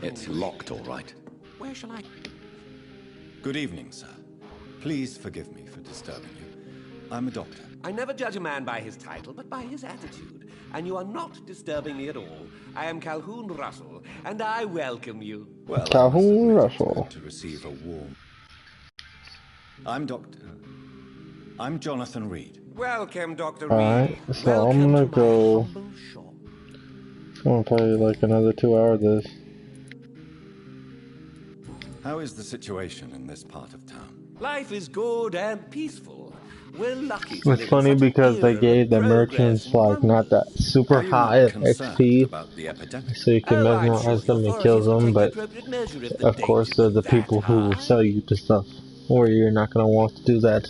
Speaker 2: It's locked, all right.
Speaker 5: Where shall I...
Speaker 2: Good evening, sir. Please forgive me for disturbing you. I'm a doctor.
Speaker 5: I never judge a man by his title, but by his attitude. And you are not disturbing me at all. I am Calhoun Russell, and I welcome you.
Speaker 2: Well,
Speaker 1: Calhoun
Speaker 2: I must admit,
Speaker 1: Russell.
Speaker 2: it's good to receive a warm... I'm Jonathan Reed.
Speaker 5: Welcome, Dr. Reed.
Speaker 1: Alright, so
Speaker 5: Welcome
Speaker 1: I'm gonna
Speaker 5: to my
Speaker 1: go.
Speaker 5: humble shop.
Speaker 1: I'm gonna play like another 2 hours of this.
Speaker 2: How is the situation in this part of town?
Speaker 5: Life is good and peaceful. We're lucky to
Speaker 1: It's
Speaker 5: live
Speaker 1: funny
Speaker 5: in such an
Speaker 1: because they
Speaker 5: era
Speaker 1: gave
Speaker 5: of
Speaker 1: the
Speaker 5: progress
Speaker 1: merchants
Speaker 5: and
Speaker 1: like not that
Speaker 5: wonder.
Speaker 1: super
Speaker 2: Are you
Speaker 1: high
Speaker 2: not concerned
Speaker 1: XP,
Speaker 2: about the epidemic?
Speaker 1: so you can
Speaker 5: Oh, I'm sure
Speaker 1: mesmerize
Speaker 5: the
Speaker 1: them and kill
Speaker 5: authorities will
Speaker 1: them,
Speaker 5: take the
Speaker 1: but
Speaker 5: appropriate measure if the
Speaker 1: of course
Speaker 5: dangers
Speaker 1: they're
Speaker 5: are
Speaker 1: the
Speaker 5: that
Speaker 1: people who will
Speaker 5: high.
Speaker 1: sell you the stuff, or you're not gonna want to do that.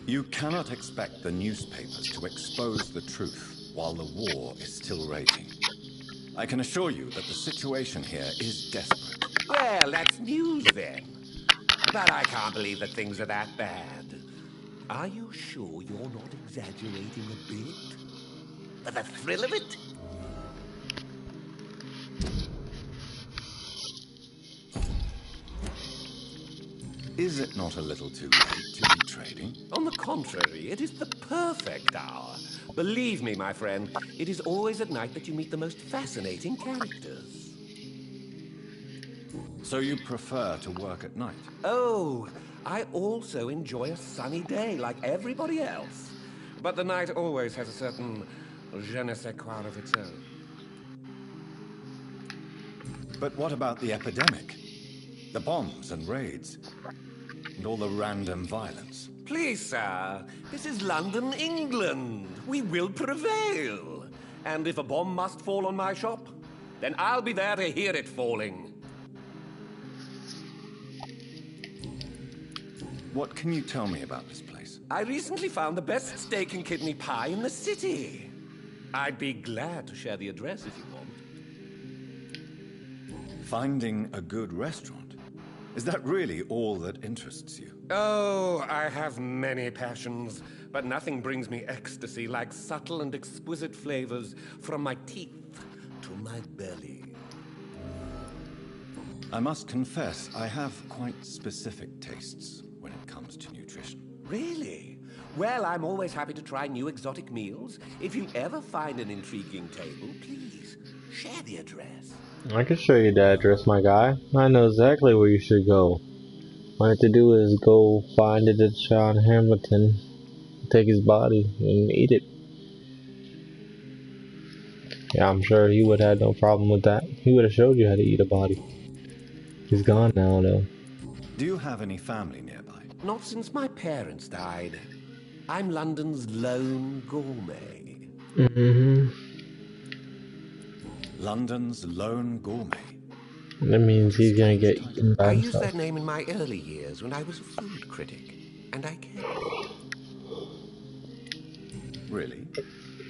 Speaker 2: You cannot expect the newspapers to expose the truth while the war is still raging. I can assure you that the situation here is desperate.
Speaker 5: Well, that's news then. But I can't believe that things are that bad. Are you sure you're not exaggerating a bit? For the thrill of it?
Speaker 2: Is it not a little too late to be trading?
Speaker 5: On the contrary, it is the perfect hour. Believe me, my friend, it is always at night that you meet the most fascinating characters.
Speaker 2: So you prefer to work at night?
Speaker 5: Oh, I also enjoy a sunny day like everybody else. But the night always has a certain je ne sais quoi of its own.
Speaker 2: But what about the epidemic? The bombs and raids? And all the random violence?
Speaker 5: Please, sir, this is London, England. We will prevail. And if a bomb must fall on my shop, then I'll be there to hear it falling.
Speaker 2: What can you tell me about this place?
Speaker 5: I recently found the best steak and kidney pie in the city. I'd be glad to share the address if you want.
Speaker 2: Finding a good restaurant? Is that really all that interests you?
Speaker 5: Oh, I have many passions, but nothing brings me ecstasy like subtle and exquisite flavors from my teeth to my belly.
Speaker 2: I must confess, I have quite specific tastes when it comes to nutrition.
Speaker 5: Really? Well, I'm always happy to try new exotic meals. If you ever find an intriguing table, please share the address.
Speaker 1: I can show you the address, my guy. I know exactly where you should go. All you have to do is go find it at Sean Hamilton, take his body, and eat it. Yeah, I'm sure he would have had no problem with that. He would have showed you how to eat a body. He's gone now, though.
Speaker 2: Do you have any family nearby?
Speaker 5: Not since my parents died. I'm London's lone gourmet.
Speaker 1: Mm-hmm.
Speaker 2: London's lone gourmet.
Speaker 1: That means he's gonna get eaten by
Speaker 5: I used
Speaker 1: himself.
Speaker 5: that name in my early years when I was a food critic, and I kept it.
Speaker 2: Really?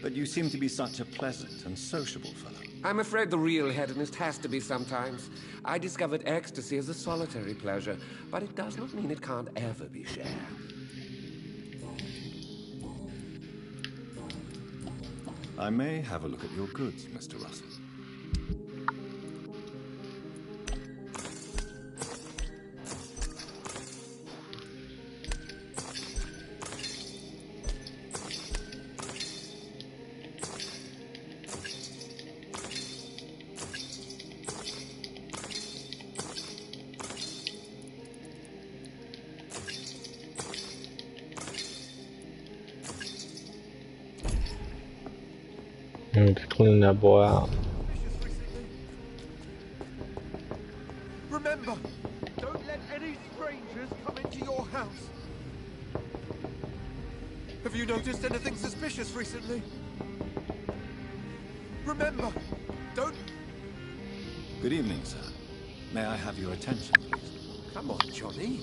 Speaker 2: But you seem to be such a pleasant and sociable fellow.
Speaker 5: I'm afraid the real hedonist has to be sometimes. I discovered ecstasy as a solitary pleasure, but it does not mean it can't ever be shared.
Speaker 2: I may have a look at your goods, Mr. Russell.
Speaker 1: I need to clean that boy out.
Speaker 4: Remember, don't let any strangers come into your house. Have you noticed anything suspicious recently? Remember, don't...
Speaker 2: Good evening, sir. May I have your attention, please?
Speaker 4: Come on, Johnny.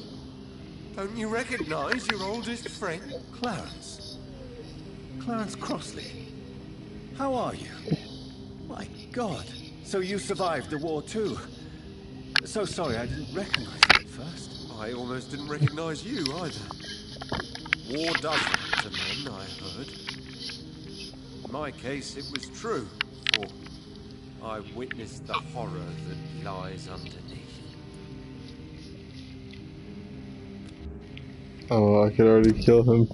Speaker 4: Don't you recognize your oldest friend?
Speaker 2: Clarence. Clarence Crossley. How are you? My God. So you survived the war too. So sorry I didn't recognize you at first.
Speaker 4: I almost didn't recognize you either. War does that to men, I heard. In my case, it was true, for I witnessed the horror that lies underneath.
Speaker 1: Oh, I could already kill him.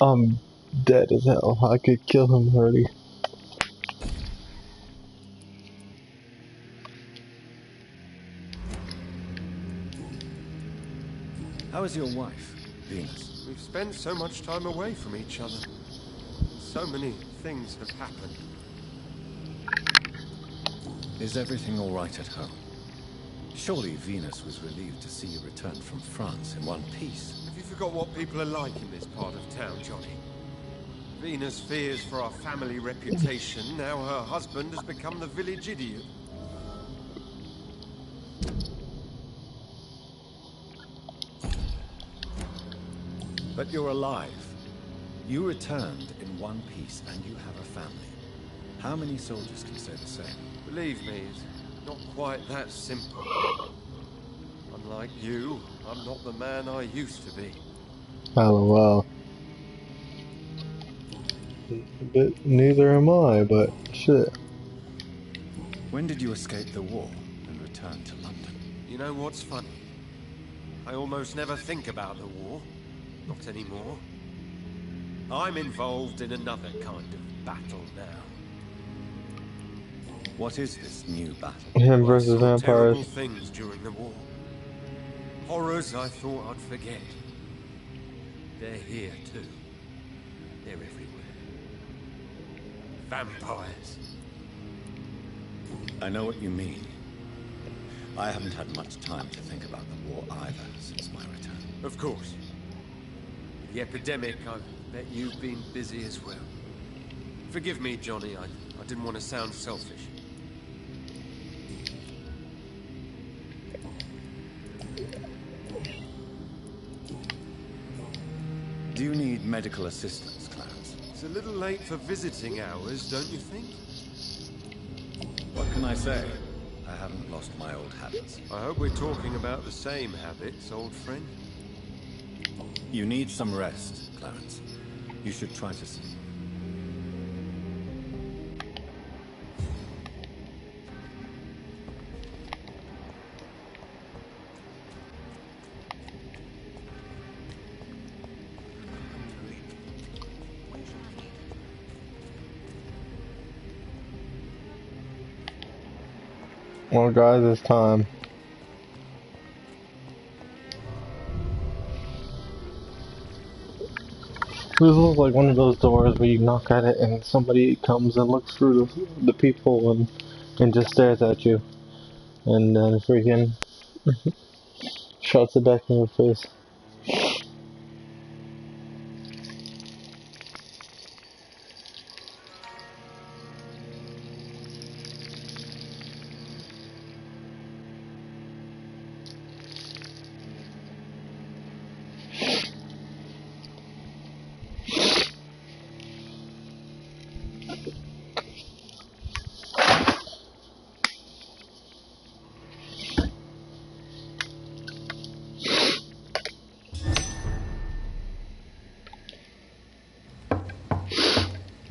Speaker 1: I'm dead as hell. I could kill him already.
Speaker 2: How is your wife, Venus?
Speaker 4: We've spent so much time away from each other. So many things have happened.
Speaker 2: Is everything all right at home? Surely Venus was relieved to see you return from France in one piece.
Speaker 4: Have you forgot what people are like in this part of town, Johnny? Venus fears for our family reputation. Now her husband has become the village idiot.
Speaker 2: But you're alive. You returned in one piece and you have a family. How many soldiers can say the same?
Speaker 4: Believe me, it's not quite that simple. Unlike you, I'm not the man I used to be.
Speaker 1: Oh, well. But neither am I, but shit.
Speaker 2: When did you escape the war and return to London?
Speaker 4: You know what's funny? I almost never think about the war. Not anymore. I'm involved in another kind of battle now.
Speaker 2: What is this new battle?
Speaker 1: Him
Speaker 4: I
Speaker 1: versus
Speaker 4: saw terrible
Speaker 1: vampires.
Speaker 4: things during the war. Horrors I thought I'd forget. They're here too. They're everywhere. Vampires.
Speaker 2: I know what you mean. I haven't had much time to think about the war either since my return.
Speaker 4: Of course. With the epidemic, I bet you've been busy as well. Forgive me, Johnny. I didn't want to sound selfish.
Speaker 2: Do you need medical assistance, Clarence?
Speaker 4: It's a little late for visiting hours, don't you think?
Speaker 2: What can I say? I haven't lost my old habits.
Speaker 4: I hope we're talking about the same habits, old friend.
Speaker 2: You need some rest, Clarence. You should try to sleep.
Speaker 1: Well, guys, it's time. This looks like one of those doors where you knock at it and somebody comes and looks through the people and just stares at you. And then freaking shuts it back in your face.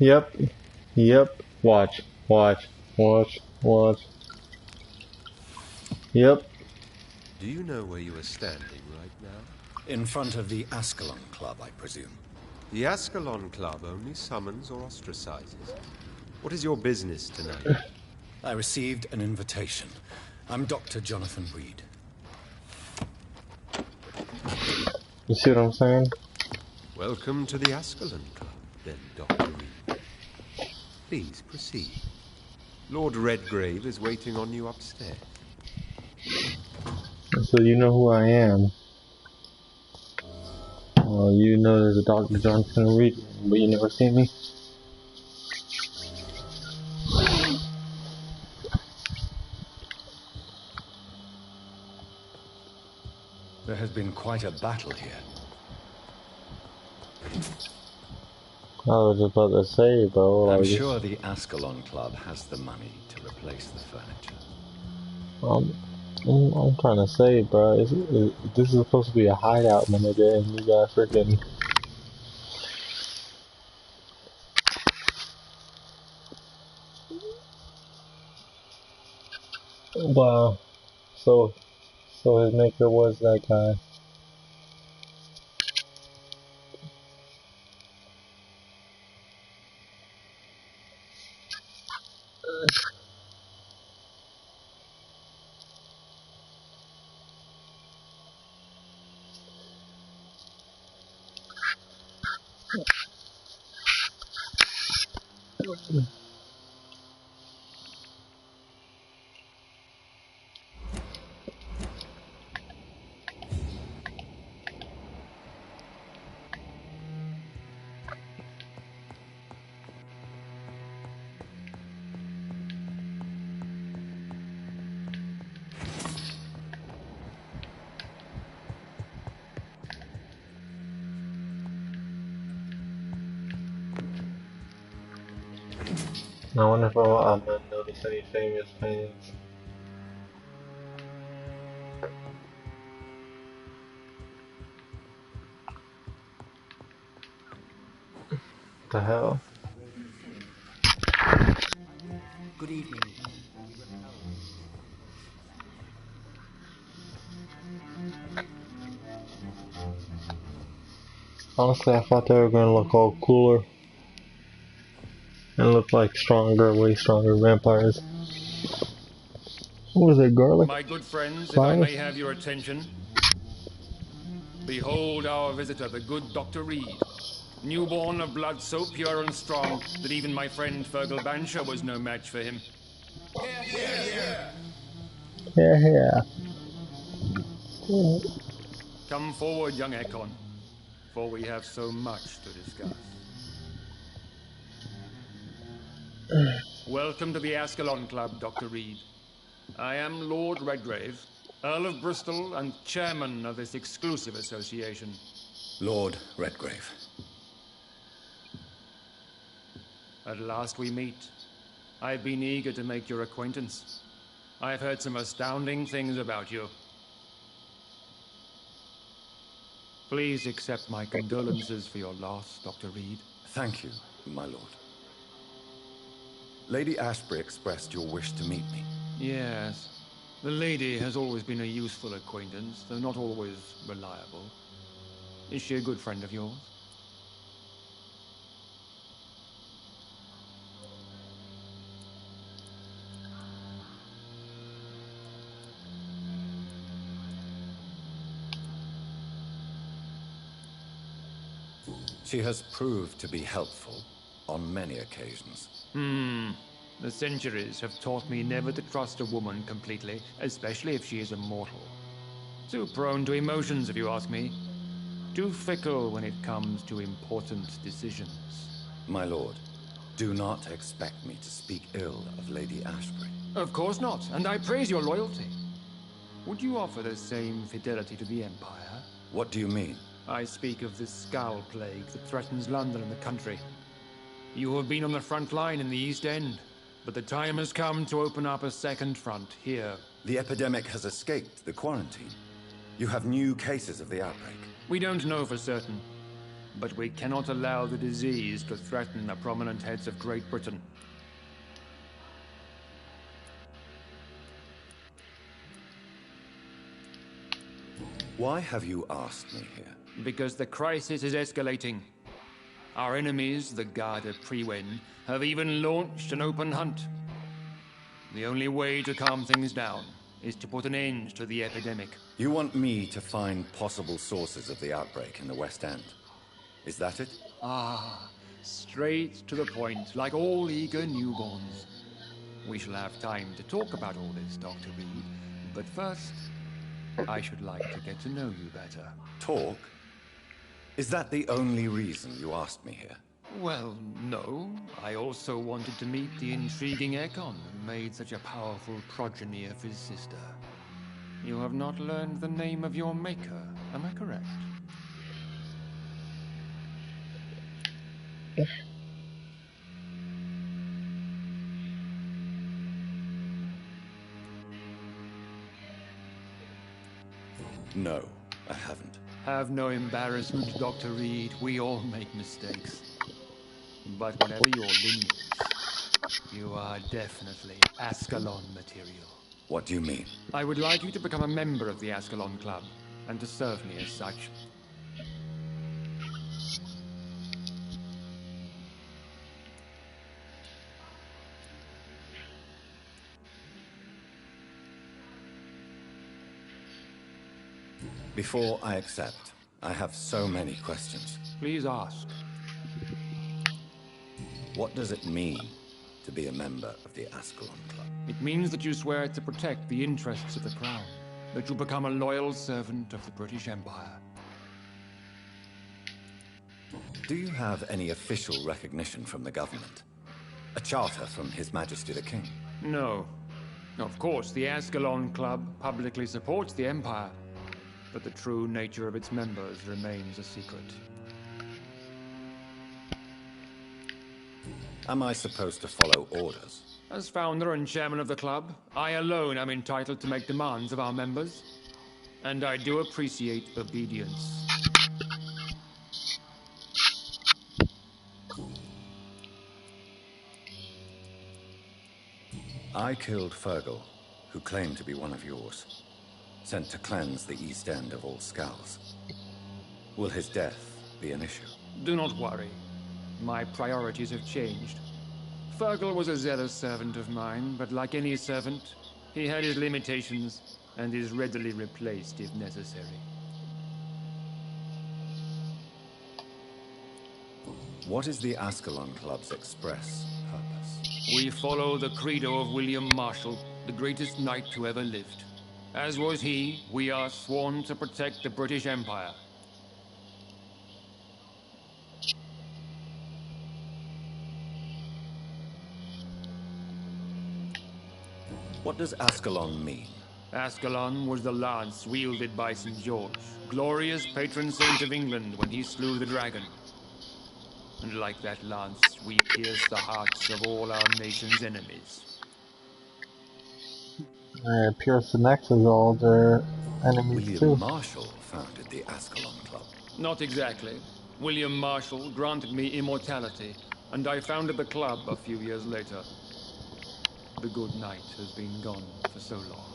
Speaker 1: Yep. Yep. Watch. Watch. Watch. Watch. Yep.
Speaker 4: Do you know where you are standing right now?
Speaker 2: In front of the Ascalon Club, I presume.
Speaker 4: The Ascalon Club only summons or ostracizes. What is your business tonight?
Speaker 2: I received an invitation. I'm Dr. Jonathan Reed.
Speaker 1: You see what I'm saying?
Speaker 4: Welcome to the Ascalon Club, then, Dr. Reed. Please proceed. Lord Redgrave is waiting on you upstairs.
Speaker 1: So you know who I am. Well, you know there's a Dr. Johnson Reed, but you never seen me.
Speaker 2: There has been quite a battle here.
Speaker 1: I was just about to say, bro.
Speaker 2: I'm
Speaker 1: Like,
Speaker 2: sure the Ascalon Club has the money to replace the furniture.
Speaker 1: I'm trying to say, bro. This is supposed to be a hideout, my nigga, and you got freaking. Wow. So his maker was that guy. I wonder if I'm gonna notice any famous fans. The hell?
Speaker 7: Good evening.
Speaker 1: Honestly, I thought they were gonna look all cooler and look like stronger, way stronger vampires. What was it, garlic?
Speaker 8: My good friends, if I
Speaker 1: Cloves?
Speaker 8: may have your attention, behold our visitor, the good Dr. Reed. Newborn of blood so pure and strong that even my friend Fergal Bansher was no match for him.
Speaker 1: Yeah.
Speaker 8: Come forward, young Ekon, for we have so much to discuss. Welcome to the Ascalon Club, Dr. Reed. I am Lord Redgrave, Earl of Bristol and chairman of this exclusive association.
Speaker 2: Lord Redgrave.
Speaker 8: At last we meet. I've been eager to make your acquaintance. I've heard some astounding things about you. Please accept my condolences for your loss, Dr. Reed.
Speaker 2: Thank you, my lord. Lady Ashbury expressed your wish to meet me.
Speaker 8: Yes. The lady has always been a useful acquaintance, though not always reliable. Is she a good friend of yours?
Speaker 2: She has proved to be helpful on many occasions.
Speaker 8: The centuries have taught me never to trust a woman completely, especially if she is a mortal. Too prone to emotions, if you ask me. Too fickle when it comes to important decisions.
Speaker 2: My lord, do not expect me to speak ill of Lady Ashbury.
Speaker 8: Of course not, and I praise your loyalty. Would you offer the same fidelity to the Empire?
Speaker 2: What do you mean?
Speaker 8: I speak of the Skull Plague that threatens London and the country. You have been on the front line in the East End, but the time has come to open up a second front here.
Speaker 2: The epidemic has escaped the quarantine. You have new cases of the outbreak.
Speaker 8: We don't know for certain, but we cannot allow the disease to threaten the prominent heads of Great Britain.
Speaker 2: Why have you asked me here?
Speaker 8: Because the crisis is escalating. Our enemies, the Garda Priwen, have even launched an open hunt. The only way to calm things down is to put an end to the epidemic.
Speaker 2: You want me to find possible sources of the outbreak in the West End? Is that it?
Speaker 8: Ah, straight to the point, like all eager newborns. We shall have time to talk about all this, Dr. Reed. But first, I should like to get to know you better.
Speaker 2: Talk? Is that the only reason you asked me here?
Speaker 8: Well, no. I also wanted to meet the intriguing Ekon who made such a powerful progeny of his sister. You have not learned the name of your maker, am I correct?
Speaker 2: No, I haven't.
Speaker 8: Have no embarrassment, Dr. Reed. We all make mistakes. But whatever your lineage, you are definitely Ascalon material.
Speaker 2: What do you mean?
Speaker 8: I would like you to become a member of the Ascalon Club, and to serve me as such.
Speaker 2: Before I accept, I have so many questions.
Speaker 8: Please ask.
Speaker 2: What does it mean to be a member of the Ascalon Club?
Speaker 8: It means that you swear to protect the interests of the Crown, that you become a loyal servant of the British Empire.
Speaker 2: Do you have any official recognition from the government? A charter from His Majesty the King?
Speaker 8: No. Of course, the Ascalon Club publicly supports the Empire, but the true nature of its members remains a secret.
Speaker 2: Am I supposed to follow orders?
Speaker 8: As founder and chairman of the club, I alone am entitled to make demands of our members, and I do appreciate obedience.
Speaker 2: I killed Fergal, who claimed to be one of yours, sent to cleanse the East End of all skulls. Will his death be an issue?
Speaker 8: Do not worry. My priorities have changed. Fergal was a zealous servant of mine, but like any servant, he had his limitations and is readily replaced if necessary.
Speaker 2: What is the Ascalon Club's express purpose?
Speaker 8: We follow the credo of William Marshall, the greatest knight who ever lived. As was he, we are sworn to protect the British Empire.
Speaker 2: What does Ascalon mean?
Speaker 8: Ascalon was the lance wielded by St. George, glorious patron saint of England when he slew the dragon. And like that lance, we pierce the hearts of all our nation's enemies.
Speaker 1: Pierce the necks of all their enemies too.
Speaker 2: William Marshall founded the Ascalon Club.
Speaker 8: Not exactly. William Marshall granted me immortality, and I founded the club a few years later. The good knight has been gone for so long.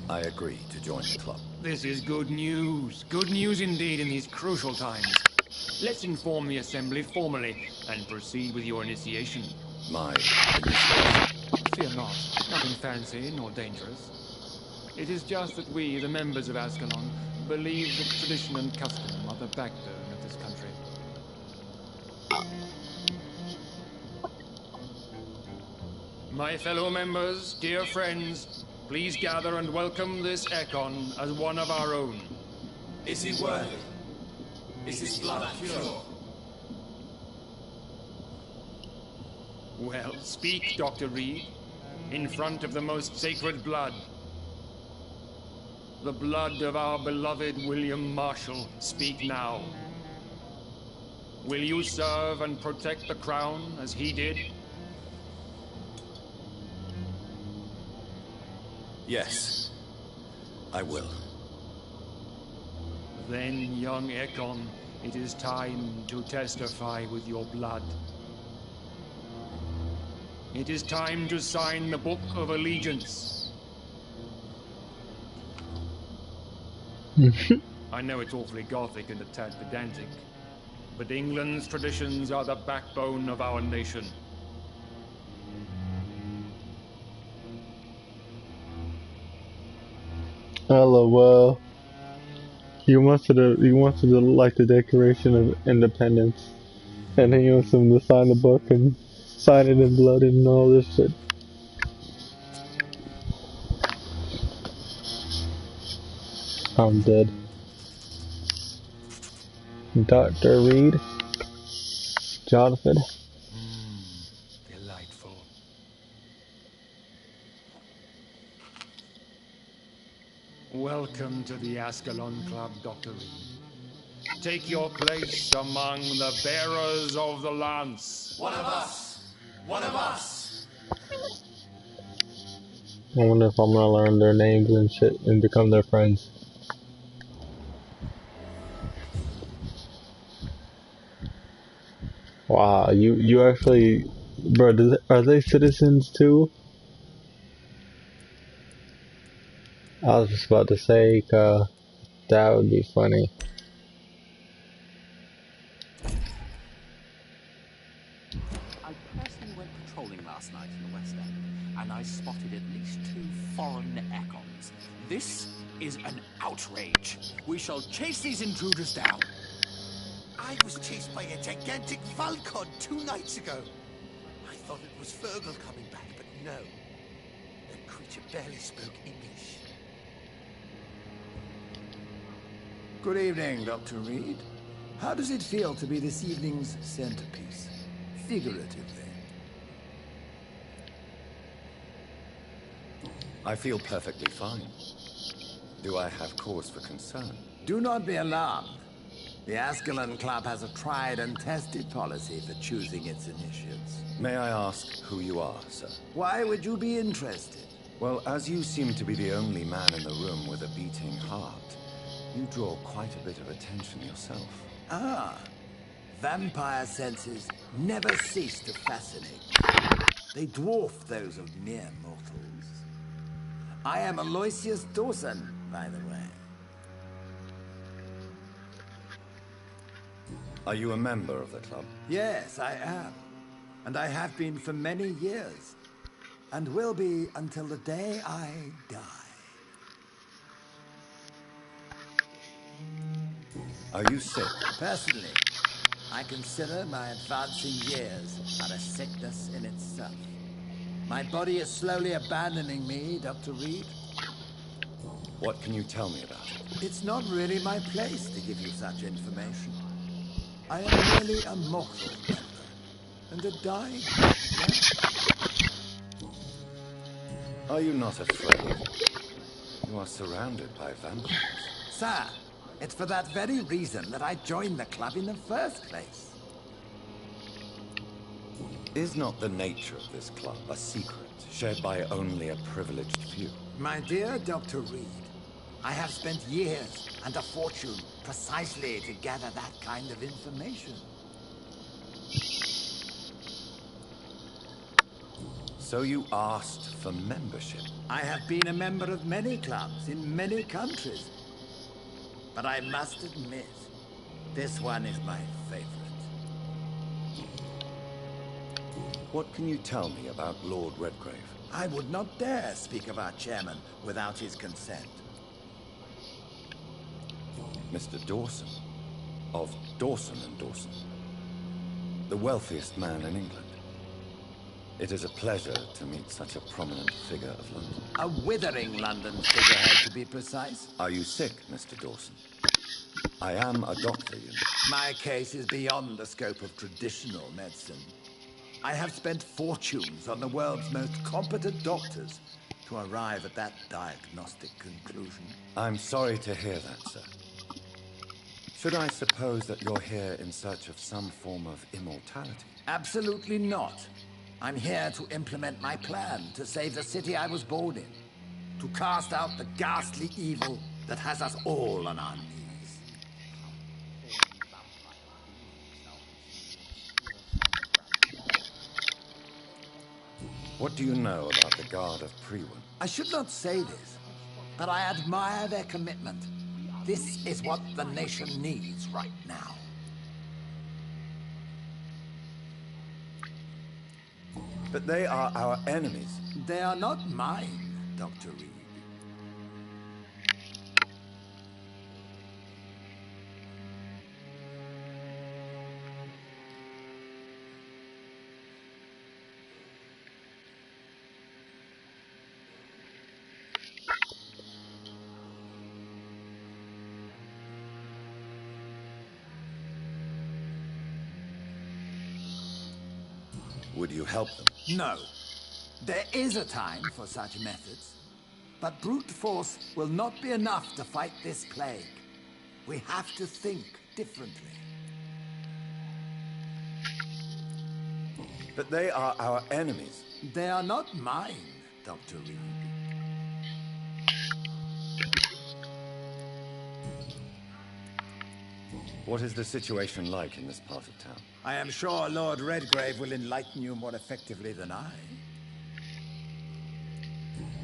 Speaker 2: I agree to join the club.
Speaker 8: This is good news. Good news indeed in these crucial times. Let's inform the Assembly formally and proceed with your initiation.
Speaker 2: My initiation?
Speaker 8: Fear not. Nothing fancy nor dangerous. It is just that we, the members of Ascalon, believe that tradition and custom are the backbone of this country. My fellow members, dear friends, please gather and welcome this Ekon as one of our own.
Speaker 9: Is he worthy? Is his blood pure?
Speaker 8: Well, speak, Dr. Reed, in front of the most sacred blood. The blood of our beloved William Marshall. Speak now. Will you serve and protect the crown as he did?
Speaker 9: Yes, I will.
Speaker 8: Then, young Ekon, it is time to testify with your blood. It is time to sign the Book of Allegiance. I know it's awfully gothic and a tad pedantic, but England's traditions are the backbone of our nation.
Speaker 1: LOL. You wanted to like the Declaration of Independence, and then you want them to sign the book and sign it in blood and all this shit. I'm dead. Dr. Reed. Jonathan.
Speaker 8: Delightful. Welcome to the Ascalon Club, Dr. Reed. Take your place among the bearers of the lance.
Speaker 9: One of us! One of us!
Speaker 1: I wonder if I'm gonna learn their names and shit and become their friends. Wow, you actually, bro, are they citizens too? I was just about to say, that would be funny.
Speaker 10: I personally went patrolling last night in the West End, and I spotted at least 2 foreign Ekons. This is an outrage. We shall chase these intruders down.
Speaker 5: I was chased by a gigantic Falcon 2 nights ago. I thought it was Fergal coming back, but no. That creature barely spoke English.
Speaker 11: Good evening, Dr. Reed. How does it feel to be this evening's centerpiece? Figuratively.
Speaker 2: I feel perfectly fine. Do I have cause for concern?
Speaker 11: Do not be alarmed. The Ascalon Club has a tried and tested policy for choosing its initiates.
Speaker 2: May I ask who you are, sir?
Speaker 11: Why would you be interested?
Speaker 2: Well, as you seem to be the only man in the room with a beating heart, you draw quite a bit of attention yourself.
Speaker 11: Ah, vampire senses never cease to fascinate me. They dwarf those of mere mortals. I am Aloysius Dawson, by the way.
Speaker 2: Are you a member of the club?
Speaker 11: Yes, I am. And I have been for many years. And will be until the day I die.
Speaker 2: Are you sick?
Speaker 11: Personally, I consider my advancing years are a sickness in itself. My body is slowly abandoning me, Dr. Reed.
Speaker 2: What can you tell me about it?
Speaker 11: It's not really my place to give you such information. I am merely a mortal member, and a dying man.
Speaker 2: Are you not afraid? You are surrounded by vampires.
Speaker 11: Sir, it's for that very reason that I joined the club in the first place.
Speaker 2: Is not the nature of this club a secret, shared by only a privileged few?
Speaker 11: My dear Dr. Reed, I have spent years and a fortune precisely to gather that kind of information.
Speaker 2: So you asked for membership?
Speaker 11: I have been a member of many clubs in many countries. But I must admit, this one is my favorite.
Speaker 2: What can you tell me about Lord Redgrave?
Speaker 11: I would not dare speak of our chairman without his consent.
Speaker 2: Mr. Dawson, of Dawson and Dawson, the wealthiest man in England. It is a pleasure to meet such a prominent figure of London.
Speaker 11: A withering London figurehead, to be precise.
Speaker 2: Are you sick, Mr. Dawson? I am a doctor, you know.
Speaker 11: My case is beyond the scope of traditional medicine. I have spent fortunes on the world's most competent doctors to arrive at that diagnostic conclusion.
Speaker 2: I'm sorry to hear that, sir. Should I suppose that you're here in search of some form of immortality?
Speaker 11: Absolutely not. I'm here to implement my plan to save the city I was born in. To cast out the ghastly evil that has us all on our knees.
Speaker 2: What do you know about the Guard of Priwen?
Speaker 11: I should not say this, but I admire their commitment. This is what the nation needs right now.
Speaker 2: But they are our enemies.
Speaker 11: They are not mine, Dr. Reed.
Speaker 2: Would you help them?
Speaker 11: No. There is a time for such methods. But brute force will not be enough to fight this plague. We have to think differently.
Speaker 2: But they are our enemies.
Speaker 11: They are not mine, Dr. Reed.
Speaker 2: What is the situation like in this part of town?
Speaker 11: I am sure Lord Redgrave will enlighten you more effectively than I.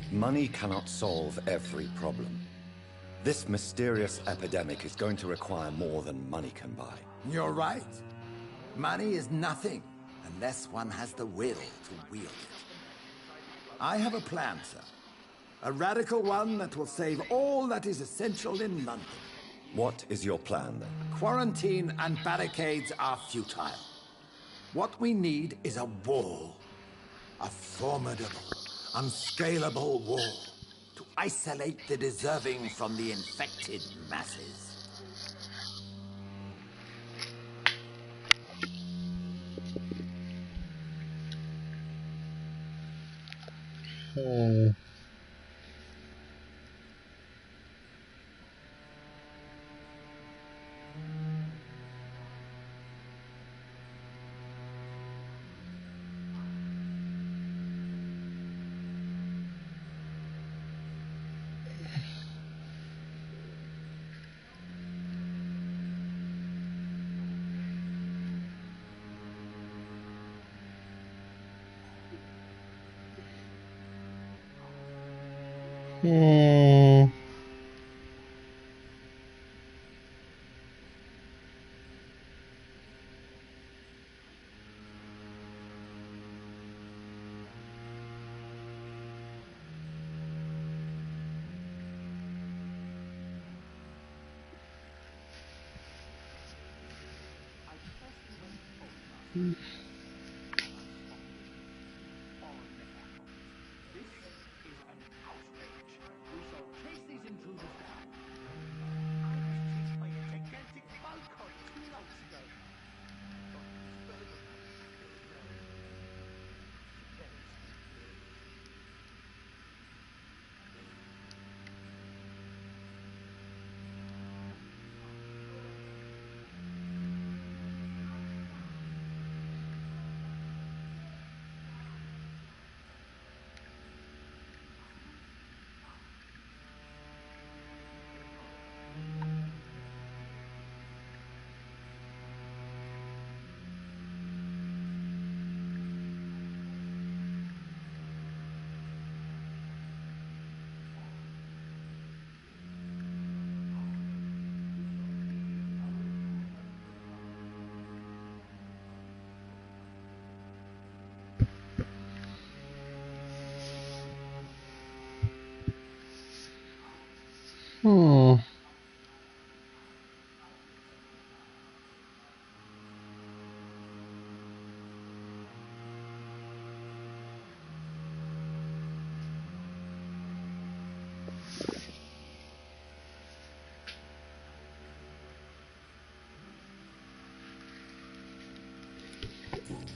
Speaker 2: Money cannot solve every problem. This mysterious epidemic is going to require more than money can buy.
Speaker 11: You're right. Money is nothing unless one has the will to wield it. I have a plan, sir. A radical one that will save all that is essential in London.
Speaker 2: What is your plan, then?
Speaker 11: Quarantine and barricades are futile. What we need is a wall. A formidable, unscalable wall to isolate the deserving from the infected masses.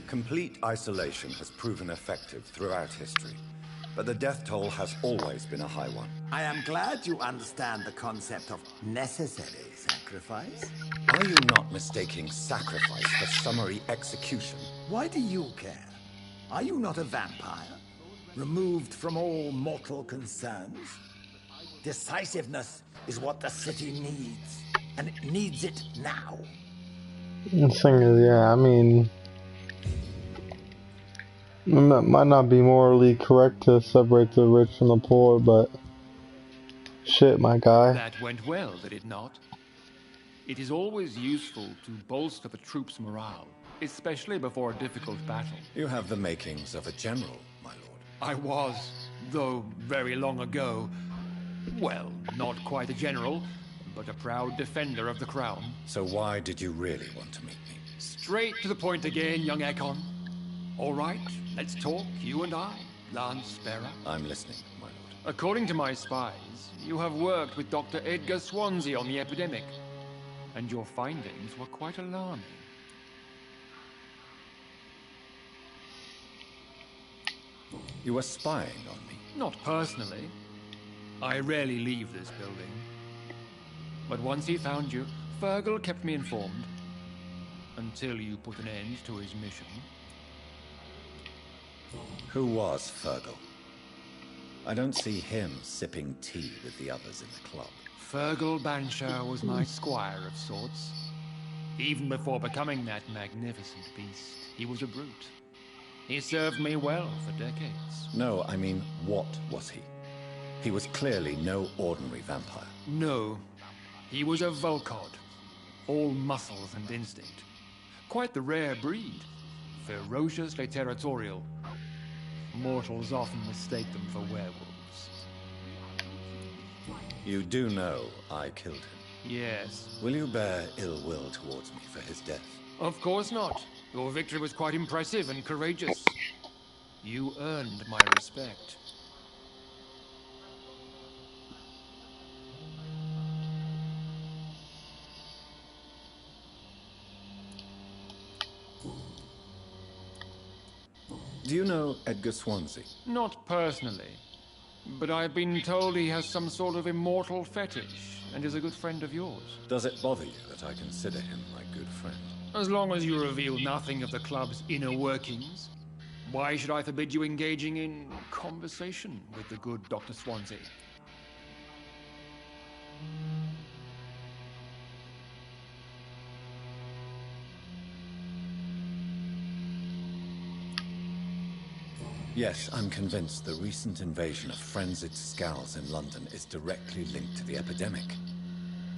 Speaker 2: Complete isolation has proven effective throughout history, but the death toll has always been a high one.
Speaker 11: I am glad you understand the concept of necessary sacrifice.
Speaker 2: Are you not mistaking sacrifice for summary execution?
Speaker 11: Why do you care? Are you not a vampire? Removed from all mortal concerns? Decisiveness is what the city needs, and it needs it now.
Speaker 1: The thing is, yeah, I mean, it might not be morally correct to separate the rich from the poor, but shit, my guy.
Speaker 8: That went well, did it not? It is always useful to bolster the troops' morale, especially before a difficult battle.
Speaker 2: You have the makings of a general, my lord.
Speaker 8: I was, though very long ago. Well, not quite a general, but a proud defender of the crown.
Speaker 2: So why did you really want to meet me?
Speaker 8: Straight to the point again, young Ekon. All right, let's talk, you and I, Lance Sparrow.
Speaker 2: I'm listening, my lord.
Speaker 8: According to my spies, you have worked with Dr. Edgar Swansea on the epidemic, and your findings were quite alarming.
Speaker 2: You were spying on me?
Speaker 8: Not personally. I rarely leave this building. But once he found you, Fergal kept me informed. Until you put an end to his mission.
Speaker 2: Who was Fergal? I don't see him sipping tea with the others in the club.
Speaker 8: Fergal Banshar was my squire of sorts. Even before becoming that magnificent beast, he was a brute. He served me well for decades.
Speaker 2: No, I mean, what was he? He was clearly no ordinary vampire.
Speaker 8: No, he was a Volcod. All muscles and instinct. Quite the rare breed. Ferociously territorial. Mortals often mistake them for werewolves.
Speaker 2: You do know I killed him?
Speaker 8: Yes.
Speaker 2: Will you bear ill will towards me for his death?
Speaker 8: Of course not. Your victory was quite impressive and courageous. You earned my respect.
Speaker 2: Do you know Edgar Swansea?
Speaker 8: Not personally, but I've been told he has some sort of immortal fetish and is a good friend of yours.
Speaker 2: Does it bother you that I consider him my good friend?
Speaker 8: As long as you reveal nothing of the club's inner workings, why should I forbid you engaging in conversation with the good Dr. Swansea?
Speaker 2: Yes, I'm convinced the recent invasion of frenzied Scows in London is directly linked to the epidemic.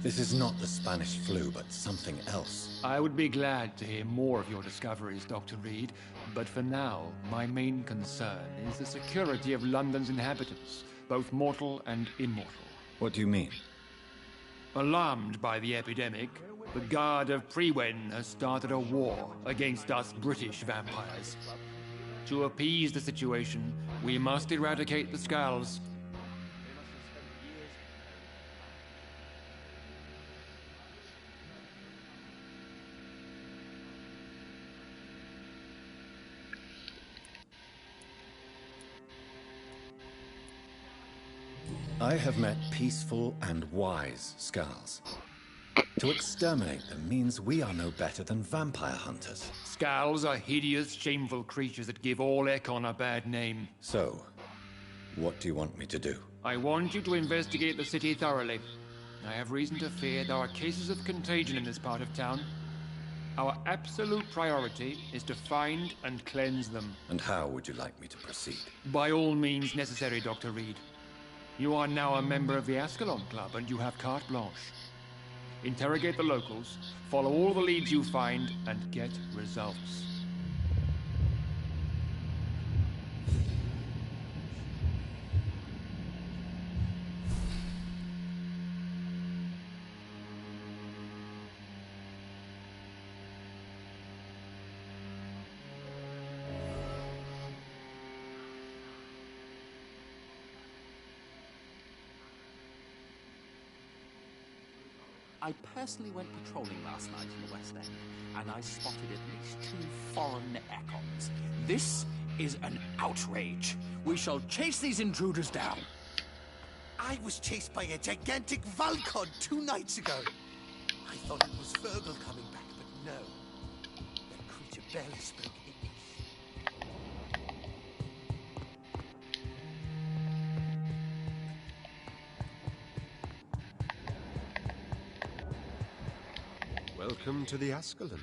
Speaker 2: This is not the Spanish flu, but something else.
Speaker 8: I would be glad to hear more of your discoveries, Dr. Reed, but for now, my main concern is the security of London's inhabitants, both mortal and immortal.
Speaker 2: What do you mean?
Speaker 8: Alarmed by the epidemic, the Guard of Prewen has started a war against us British vampires. To appease the situation, we must eradicate the Skulls.
Speaker 2: I have met peaceful and wise Skulls. To exterminate them means we are no better than vampire hunters.
Speaker 8: Skulls are hideous, shameful creatures that give all Ekon a bad name.
Speaker 2: So, what do you want me to do?
Speaker 8: I want you to investigate the city thoroughly. I have reason to fear there are cases of contagion in this part of town. Our absolute priority is to find and cleanse them.
Speaker 2: And how would you like me to proceed?
Speaker 8: By all means necessary, Dr. Reed. You are now a member of the Ascalon Club and you have carte blanche. Interrogate the locals, follow all the leads you find, and get results.
Speaker 10: I personally went patrolling last night in the West End, and I spotted at least 2 foreign Econs. This is an outrage. We shall chase these intruders down.
Speaker 12: I was chased by a gigantic Valcon 2 nights ago. I thought it was Fergal coming back, but no. That creature barely spoke English.
Speaker 4: Welcome to the Ascalon.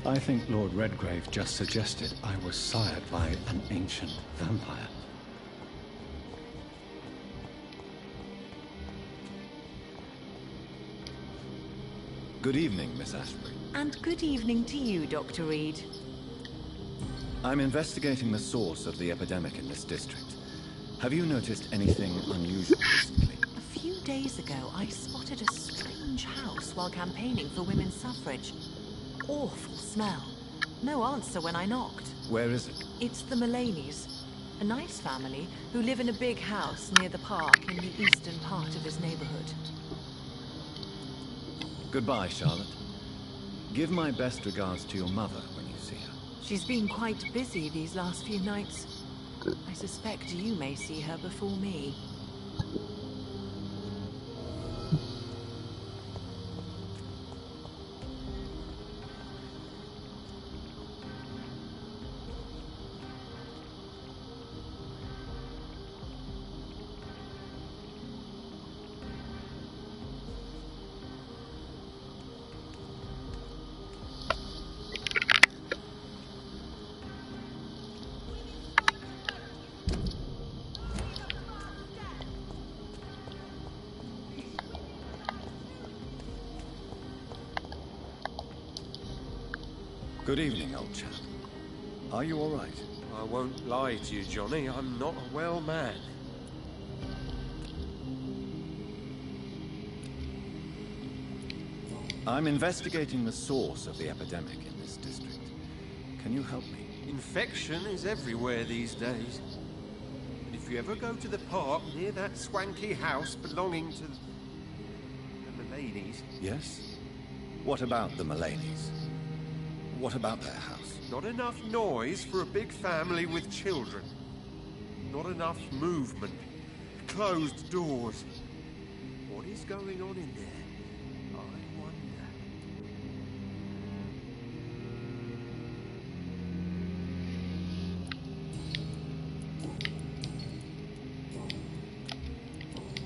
Speaker 2: I think Lord Redgrave just suggested I was sired by an ancient vampire. Good evening, Miss Ashbury.
Speaker 6: And good evening to you, Dr. Reed.
Speaker 2: I'm investigating the source of the epidemic in this district. Have you noticed anything unusual recently?
Speaker 6: A few days ago, I spotted a strange house while campaigning for women's suffrage. Awful smell. No answer when I knocked.
Speaker 2: Where is it?
Speaker 6: It's the Mullaneys, a nice family who live in a big house near the park in the eastern part of this neighborhood.
Speaker 2: Goodbye, Charlotte. Give my best regards to your mother when you see her.
Speaker 6: She's been quite busy these last few nights. I suspect you may see her before me.
Speaker 2: Good evening, old chap. Are you all right?
Speaker 4: I won't lie to you, Johnny. I'm not a well man.
Speaker 2: I'm investigating the source of the epidemic in this district. Can you help me?
Speaker 4: Infection is everywhere these days. But if you ever go to the park near that swanky house belonging to the Mullaneys...
Speaker 2: Yes? What about the Mullaneys? What about their house?
Speaker 4: Not enough noise for a big family with children. Not enough movement. Closed doors. What is going on in there? I wonder.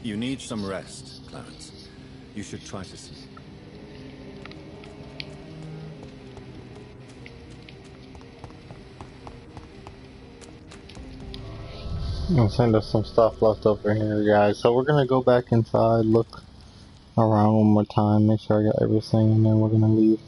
Speaker 2: You need some rest, Clarence. You should try to sleep.
Speaker 1: I'm saying there's some stuff left over here, guys. So we're gonna go back inside, look around one more time, make sure I got everything, and then we're gonna leave.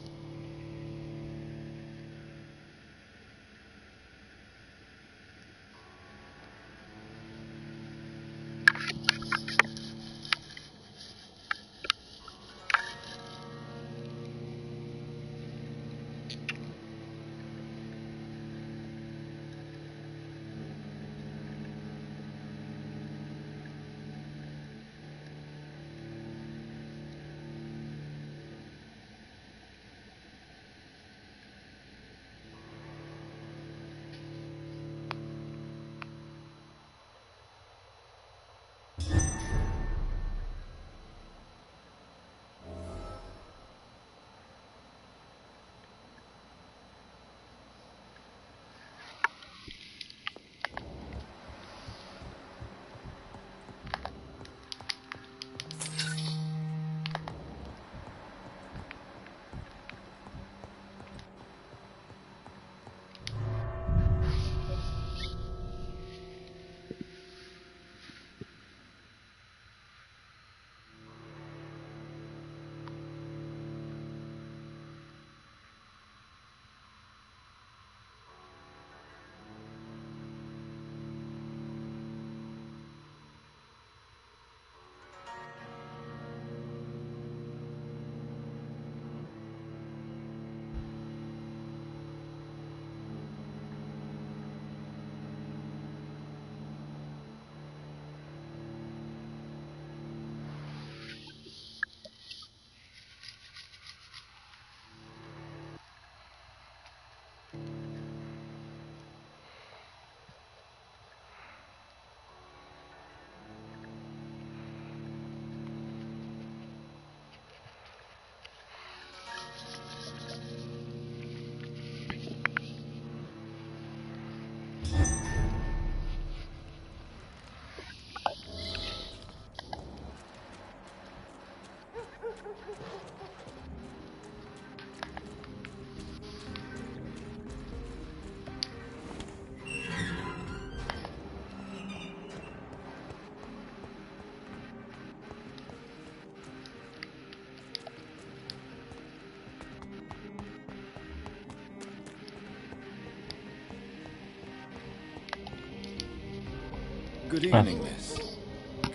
Speaker 2: Good evening, miss.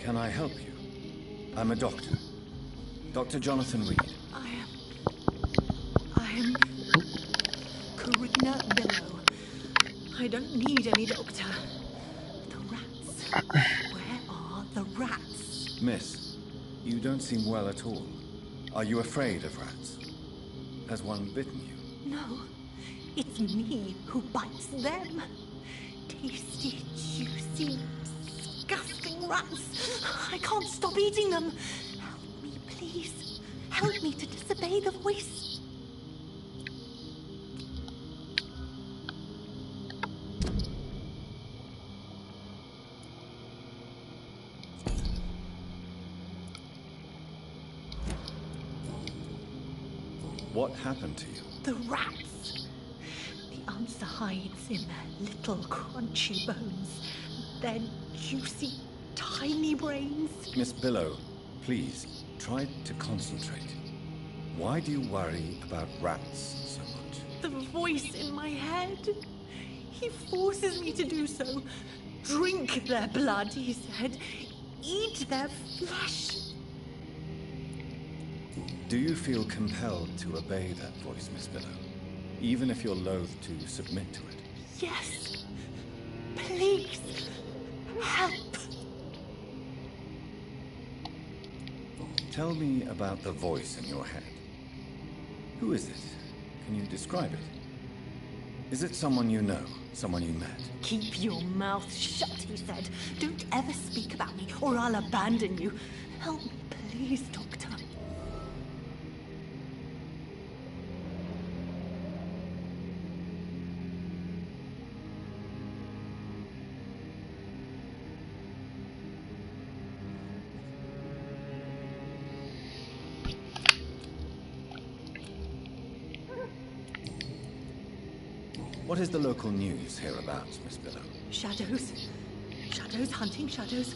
Speaker 2: Can I help you? I'm a doctor. Dr. Jonathan Reed.
Speaker 6: I am Karina Billow. I don't need any doctor. The rats. Where are the rats?
Speaker 2: Miss, you don't seem well at all. Are you afraid of rats? Has one bitten you?
Speaker 6: No, it's me who bites them. Tasty, juicy, disgusting rats. I can't stop eating them. Help me, please. Help me to disobey the voice.
Speaker 2: What happened to you?
Speaker 6: The rats. The answer hides in their little crunchy bones. Their juicy, tiny brains.
Speaker 2: Miss Billow, please, try to concentrate. Why do you worry about rats so much?
Speaker 6: The voice in my head. He forces me to do so. Drink their blood, he said. Eat their flesh.
Speaker 2: Do you feel compelled to obey that voice, Miss Billow? Even if you're loath to submit to it?
Speaker 6: Yes. Please. Help.
Speaker 2: Tell me about the voice in your head. Who is it? Can you describe it? Is it someone you know? Someone you met?
Speaker 6: Keep your mouth shut, he said. Don't ever speak about me, or I'll abandon you. Help me, please, Doctor.
Speaker 2: What is the local news hereabouts, Miss Billow?
Speaker 6: Shadows. Shadows hunting shadows.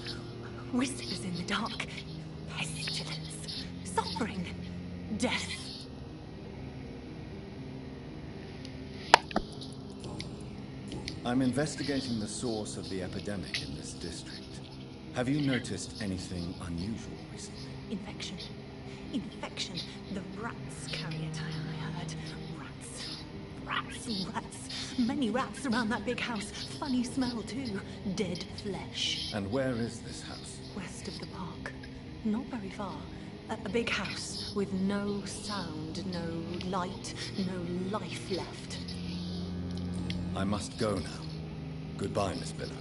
Speaker 6: Whispers in the dark. Pestilence. Suffering. Death.
Speaker 2: I'm investigating the source of the epidemic in this district. Have you noticed anything unusual recently?
Speaker 6: Infection. Infection. The rats carry it, I heard. Rats. Rats. Rats. Many rats around that big house. Funny smell, too. Dead flesh.
Speaker 2: And where is this house?
Speaker 6: West of the park. Not very far. A big house with no sound, no light, no life left.
Speaker 2: I must go now. Goodbye, Miss Biller.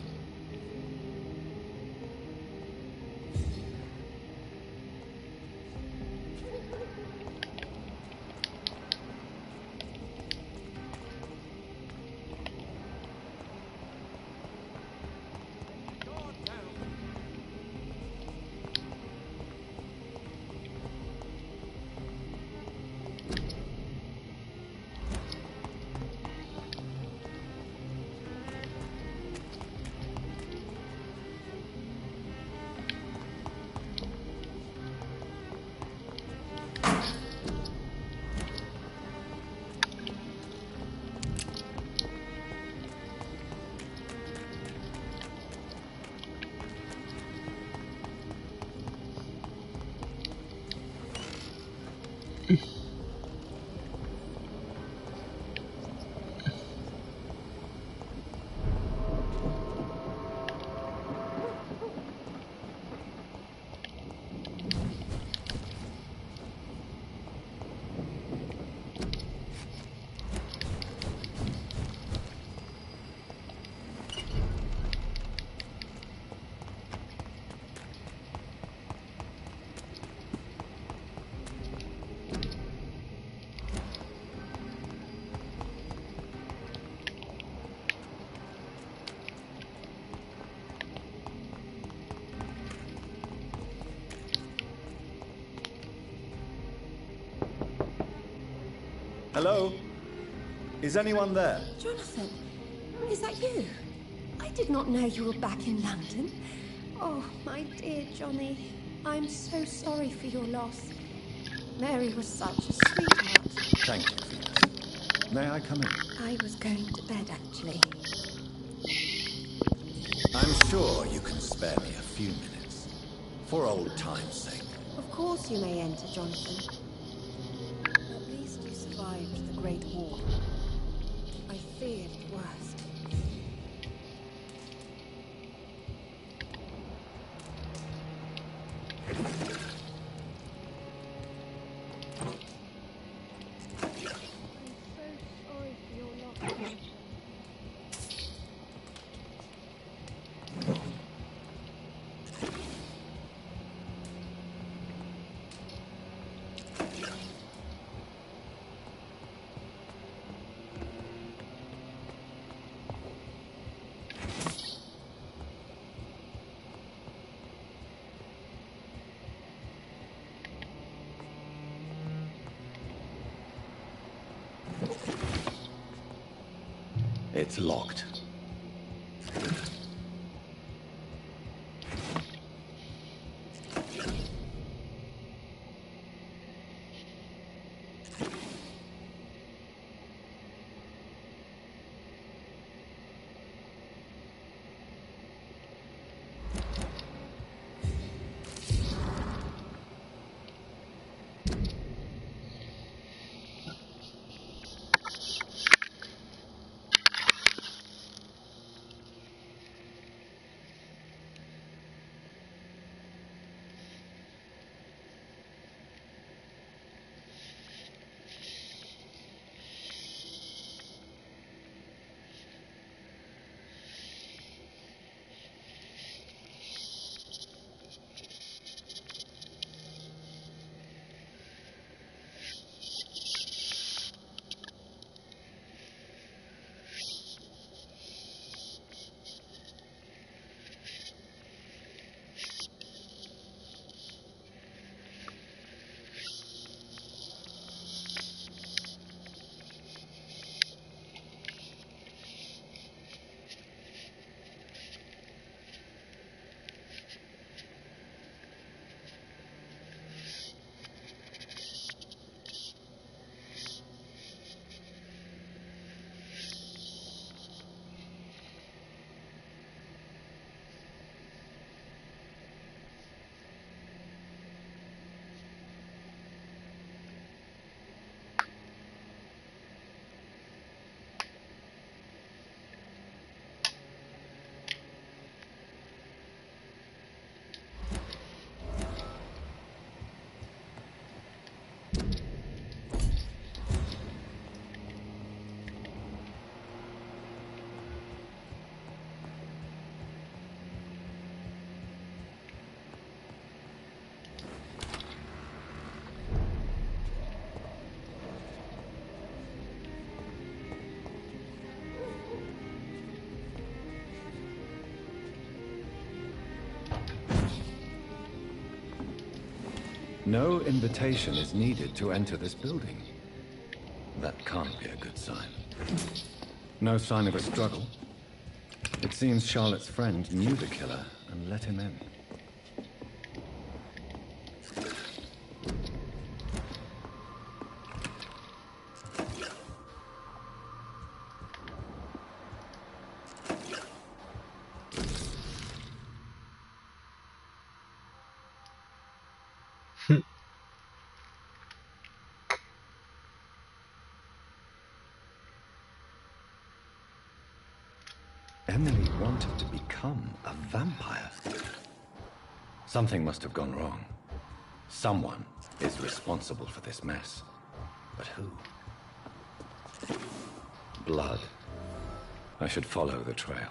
Speaker 2: Hello? Is anyone there?
Speaker 13: Jonathan, is that you? I did not know you were back in London. Oh, my dear Johnny, I'm so sorry for your loss. Mary was such a sweetheart.
Speaker 2: Thank you, Venus. May I come in?
Speaker 13: I was going to bed, actually.
Speaker 2: I'm sure you can spare me a few minutes. For old time's sake.
Speaker 13: Of course you may enter, Jonathan. At least you survived the Great War. I feared the worst.
Speaker 2: It's locked. No invitation is needed to enter this building. That can't be a good sign. No sign of a struggle. It seems Charlotte's friend knew the killer and let him in. Emily wanted to become a vampire. Something must have gone wrong. Someone is responsible for this mess. But who? Blood. I should follow the trail.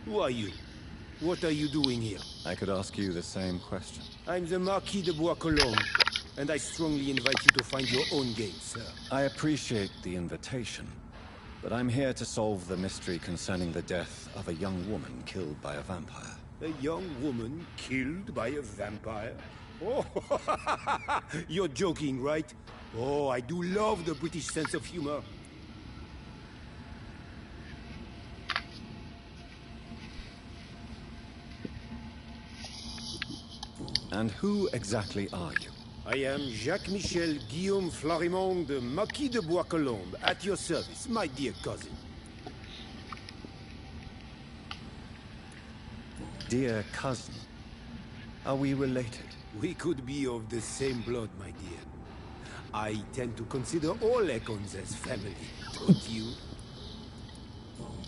Speaker 12: Who are you? What are you doing here?
Speaker 2: I could ask you the same question.
Speaker 12: I'm the Marquis de Bois-Colombes, and I strongly invite you to find your own game, sir.
Speaker 2: I appreciate the invitation, but I'm here to solve the mystery concerning the death of a young woman killed by a vampire.
Speaker 12: A young woman killed by a vampire? Oh, you're joking, right? Oh, I do love the British sense of humor.
Speaker 2: And who exactly are you?
Speaker 12: I am Jacques-Michel Guillaume Florimond de Marquis de Bois-Colombes, at your service, my dear cousin.
Speaker 2: Dear cousin, are we related?
Speaker 12: We could be of the same blood, my dear. I tend to consider all Econs as family, don't you?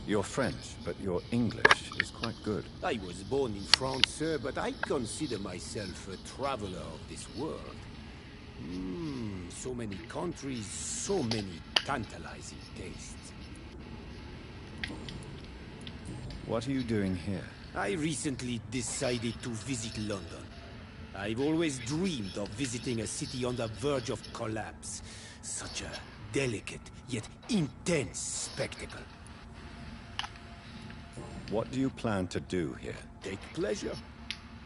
Speaker 2: You're French, but your English is quite good.
Speaker 12: I was born in France, sir, but I consider myself a traveler of this world. So many countries, so many tantalizing tastes.
Speaker 2: What are you doing here?
Speaker 12: I recently decided to visit London. I've always dreamed of visiting a city on the verge of collapse. Such a delicate, yet intense spectacle.
Speaker 2: What do you plan to do here?
Speaker 12: Take pleasure.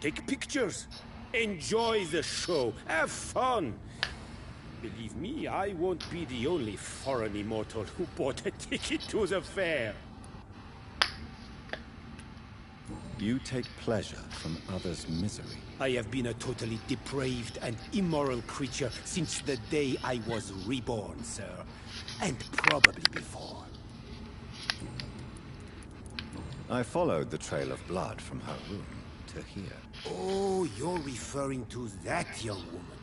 Speaker 12: Take pictures. Enjoy the show. Have fun. Believe me, I won't be the only foreign immortal who bought a ticket to the fair.
Speaker 2: You take pleasure from others' misery.
Speaker 12: I have been a totally depraved and immoral creature since the day I was reborn, sir. And probably before.
Speaker 2: I followed the trail of blood from her room to here.
Speaker 12: Oh, you're referring to that young woman.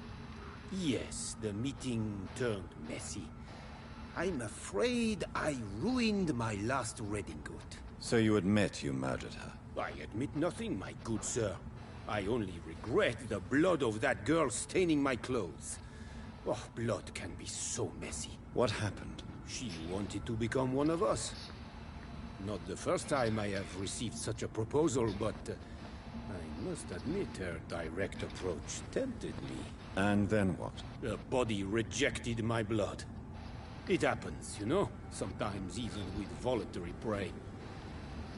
Speaker 12: Yes, the meeting turned messy. I'm afraid I ruined my last redingote.
Speaker 2: So you admit you murdered her?
Speaker 12: I admit nothing, my good sir. I only regret the blood of that girl staining my clothes. Oh, blood can be so messy.
Speaker 2: What happened?
Speaker 12: She wanted to become one of us. Not the first time I have received such a proposal, but I must admit her direct approach tempted me.
Speaker 2: And then what?
Speaker 12: Her body rejected my blood. It happens, you know, sometimes even with voluntary prey.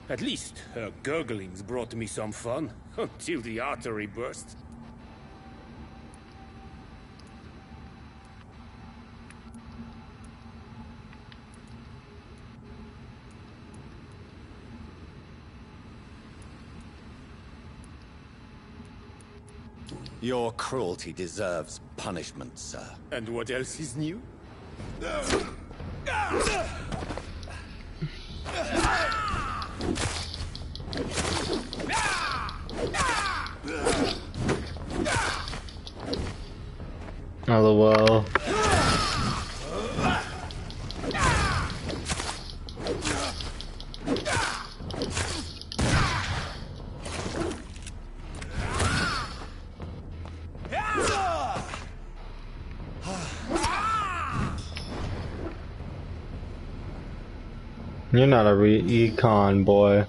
Speaker 12: At least her gurglings brought me some fun, until the artery burst.
Speaker 5: Your cruelty deserves punishment, sir.
Speaker 12: And what else is new?
Speaker 1: LOL. You're not a econ boy.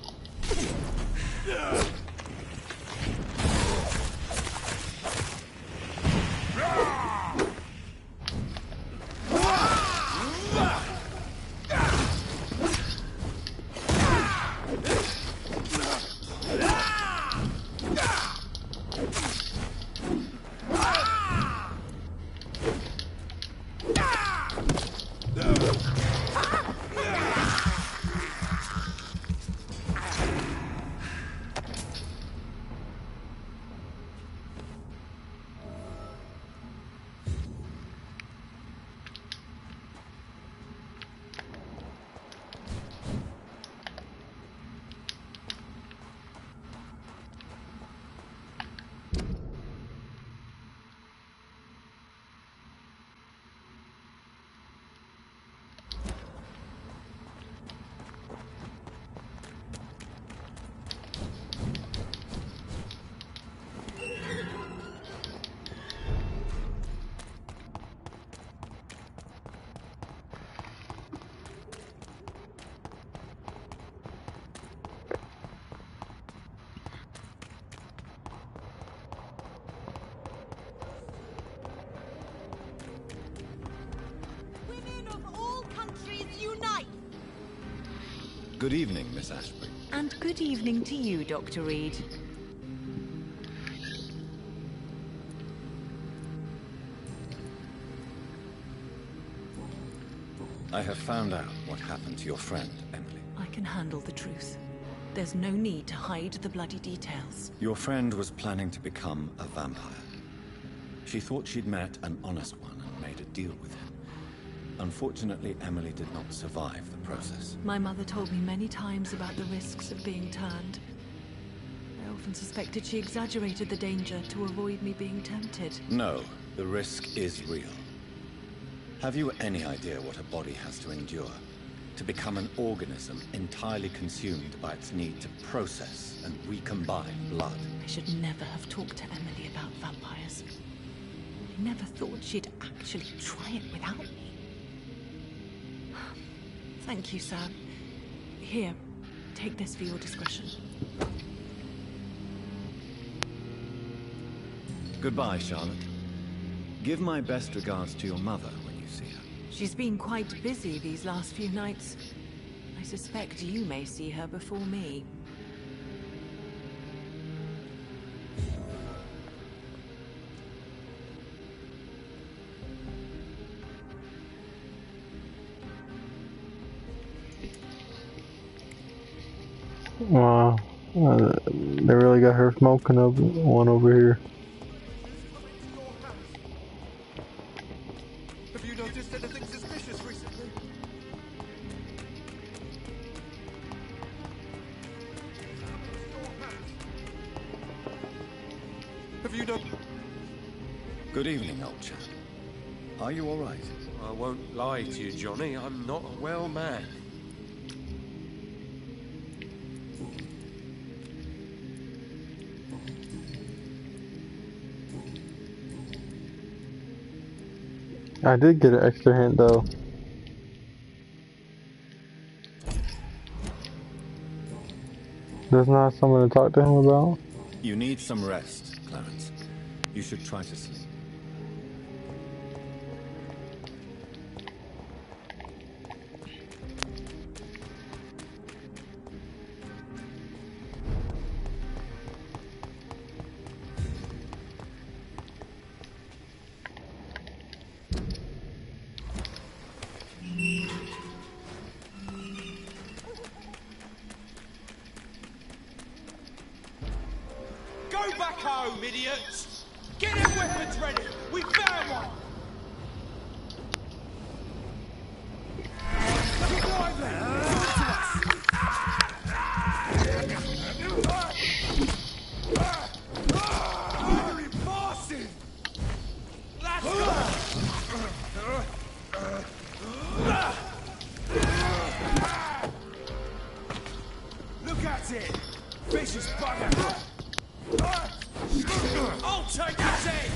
Speaker 2: Good evening, Miss Ashbury.
Speaker 6: And good evening to you, Dr. Reed.
Speaker 2: I have found out what happened to your friend, Emily.
Speaker 6: I can handle the truth. There's no need to hide the bloody details.
Speaker 2: Your friend was planning to become a vampire. She thought she'd met an honest one and made a deal with him. Unfortunately, Emily did not survive the process.
Speaker 6: My mother told me many times about the risks of being turned. I often suspected she exaggerated the danger to avoid me being tempted.
Speaker 2: No, the risk is real. Have you any idea what a body has to endure? To become an organism entirely consumed by its need to process and recombine blood.
Speaker 6: I should never have talked to Emily about vampires. I never thought she'd actually try it without me. Thank you, sir. Here, take this for your discretion.
Speaker 2: Goodbye, Charlotte. Give my best regards to your mother when you see her.
Speaker 6: She's been quite busy these last few nights. I suspect you may see her before me.
Speaker 1: Wow, they really got her smoking up one over here.
Speaker 4: Have you noticed anything suspicious recently? Have you noticed?
Speaker 2: Good evening, old chap. Are you all right?
Speaker 4: I won't lie to you, Johnny. I'm not a well man.
Speaker 1: I did get an extra hint though. There's not someone to talk to him about?
Speaker 2: You need some rest, Clarence. You should try to sleep.
Speaker 9: Get their weapons ready! We found one! Survive them! Reinforcing! Let's go! Look at it! Vicious bugger! I'll take his head!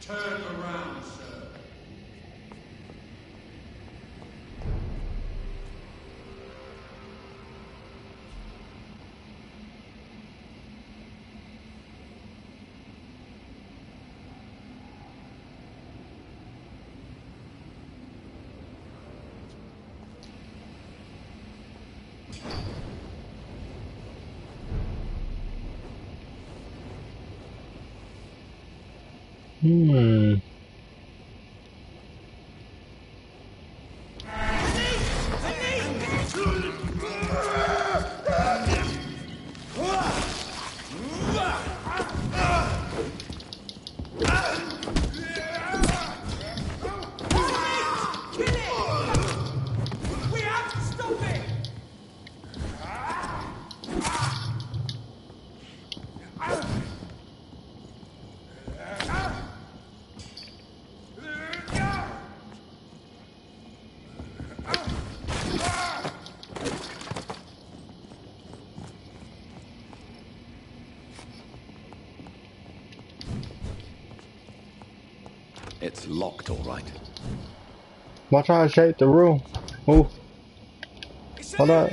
Speaker 14: Turn around, sir.
Speaker 2: It's locked, all right.
Speaker 1: Watch out, shake the room. Move. Hold up.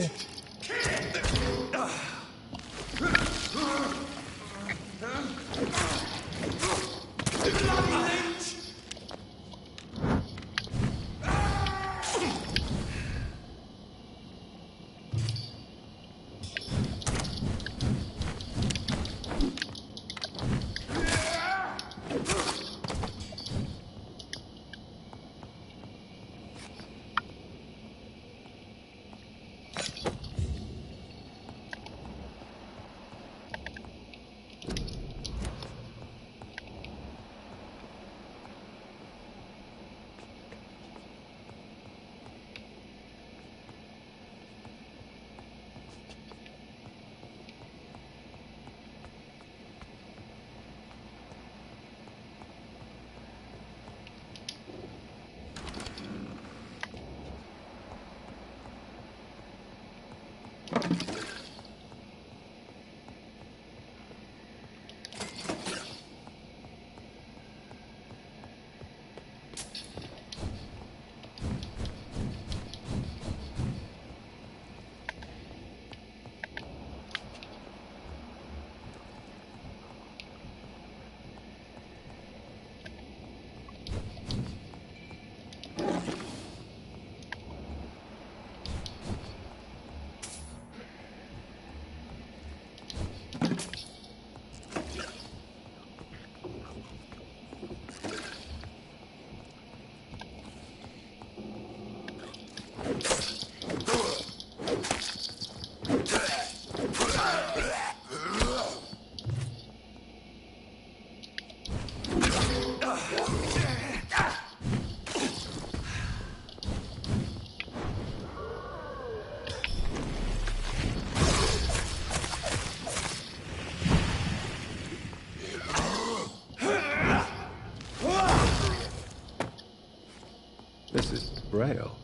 Speaker 2: This is Braille.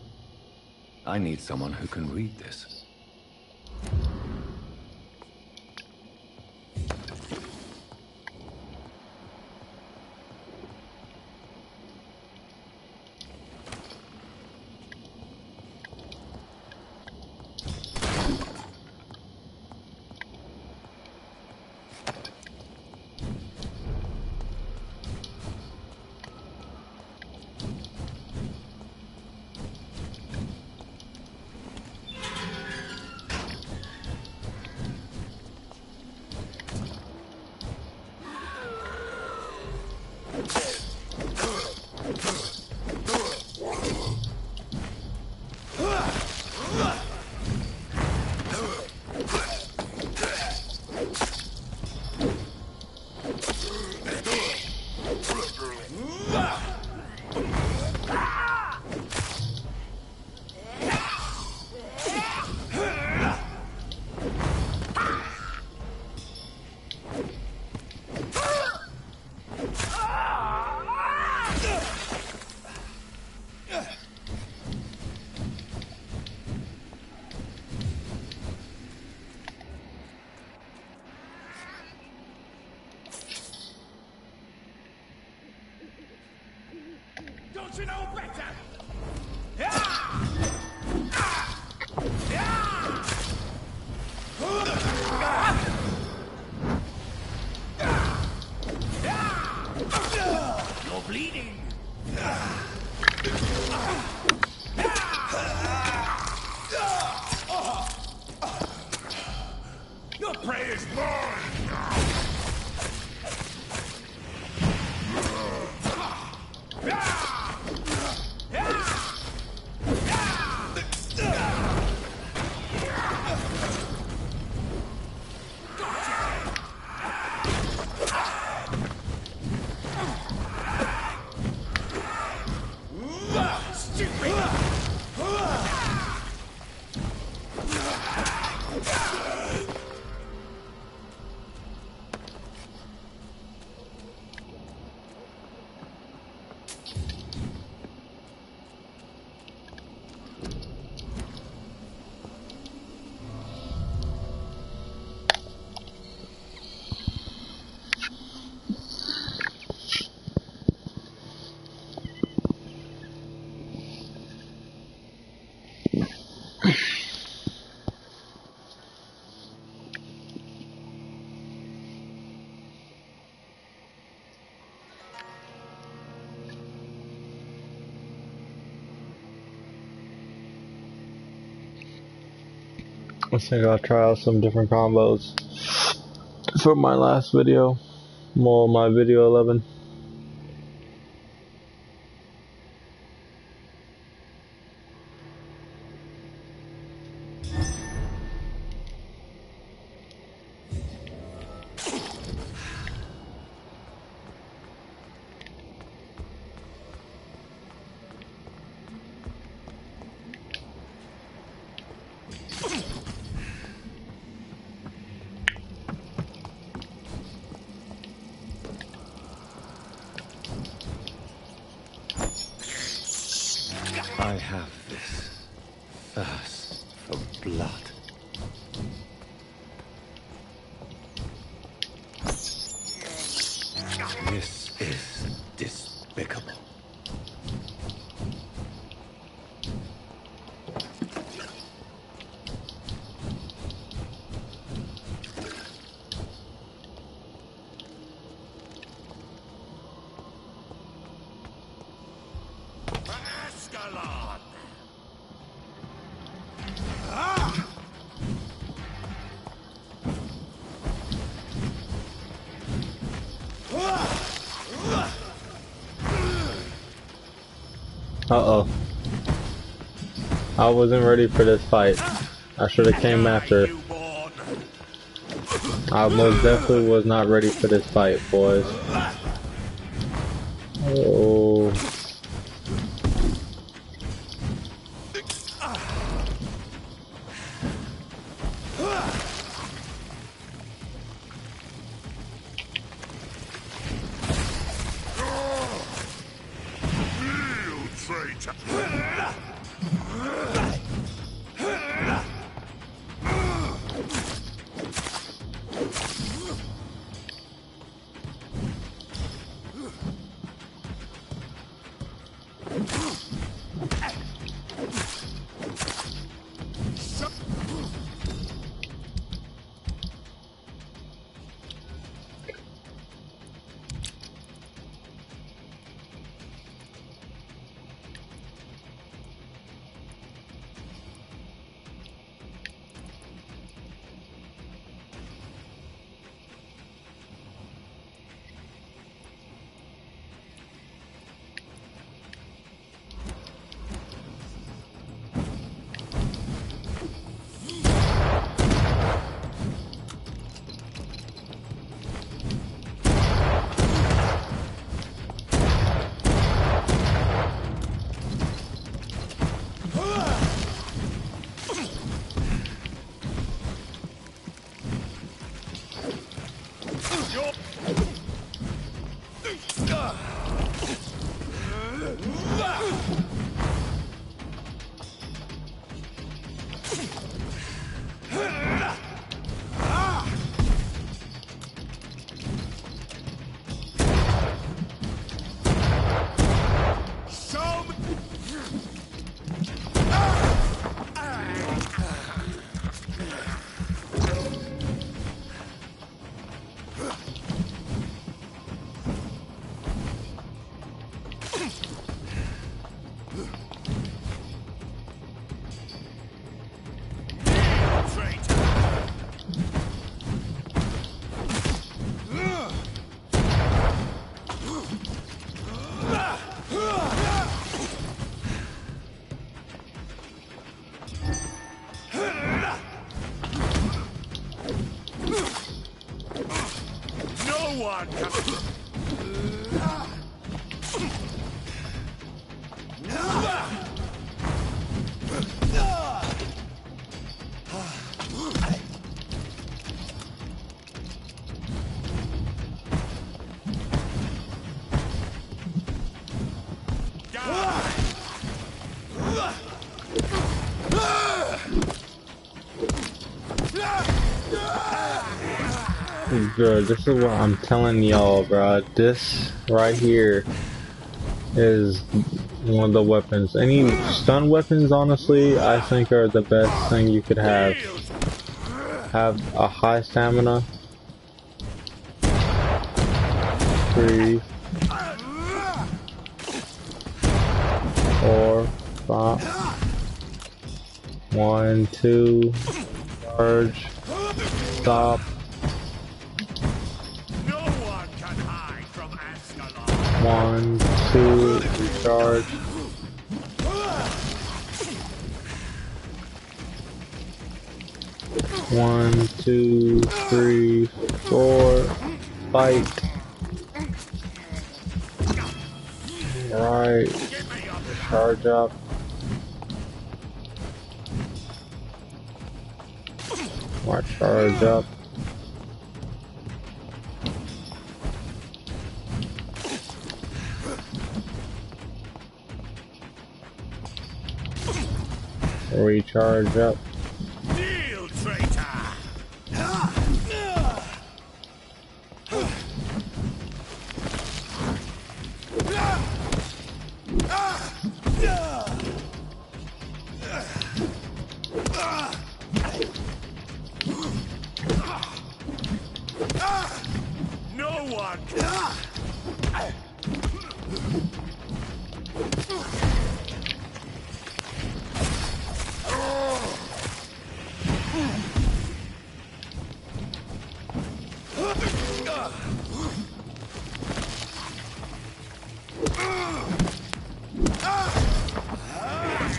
Speaker 2: I need someone who can read this.
Speaker 5: you know better? You're bleeding. Your prey is mine.
Speaker 1: I think I'll try out some different combos for my last video. Well, my video 11.
Speaker 5: I have this thirst for blood. This is despicable.
Speaker 1: Uh-oh. I wasn't ready for this fight. I should have came after. I most definitely was not ready for this fight, boys. Oh.
Speaker 5: Show one can...
Speaker 1: Bro, this is what I'm telling y'all, bro. This right here is one of the weapons. Any stun weapons, honestly, I think are the best thing you could have. Have a high stamina. 3, 4, 5. 1, 2. Charge. Stop. 1, 2, recharge. 1, 2, 3, 4, fight. Alright, charge up. More charge up. Recharge up.
Speaker 5: Kneel, traitor! No one can...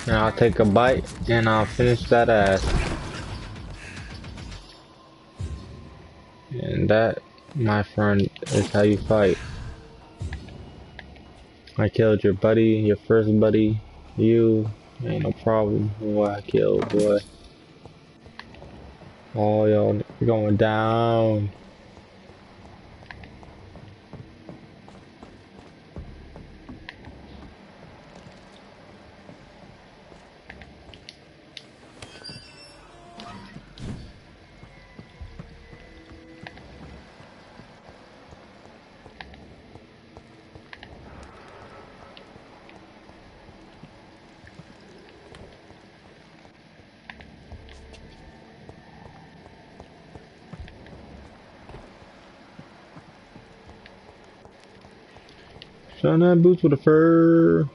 Speaker 1: Now I'll take a bite and I'll finish that ass. And that, my friend, is how you fight. I killed your buddy, your first buddy, you, ain't no problem. What I killed, boy. Oh, y'all going down. Shine that boots with a fur.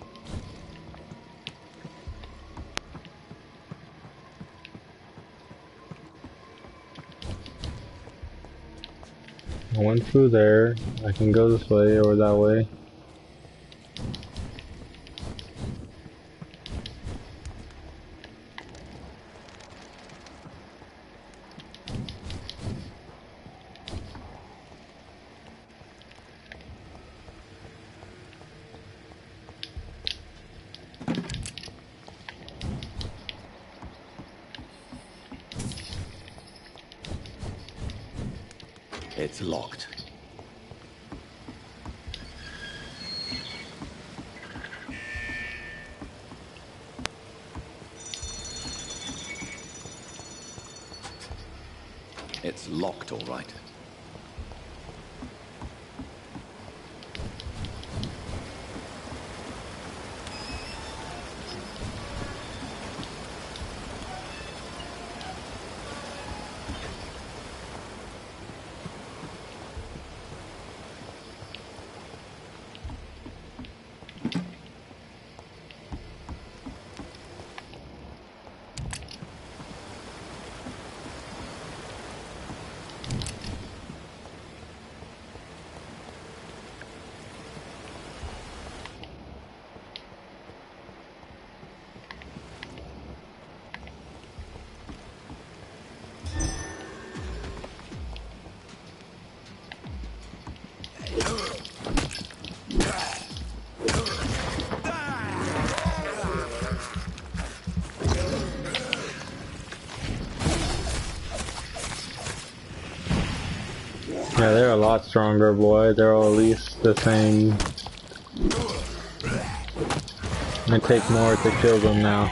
Speaker 1: I went through there. I can go this way or that way.
Speaker 5: It's locked. It's locked, all right.
Speaker 1: Yeah, they're a lot stronger, boy. They're all at least the same. It take more to kill them now.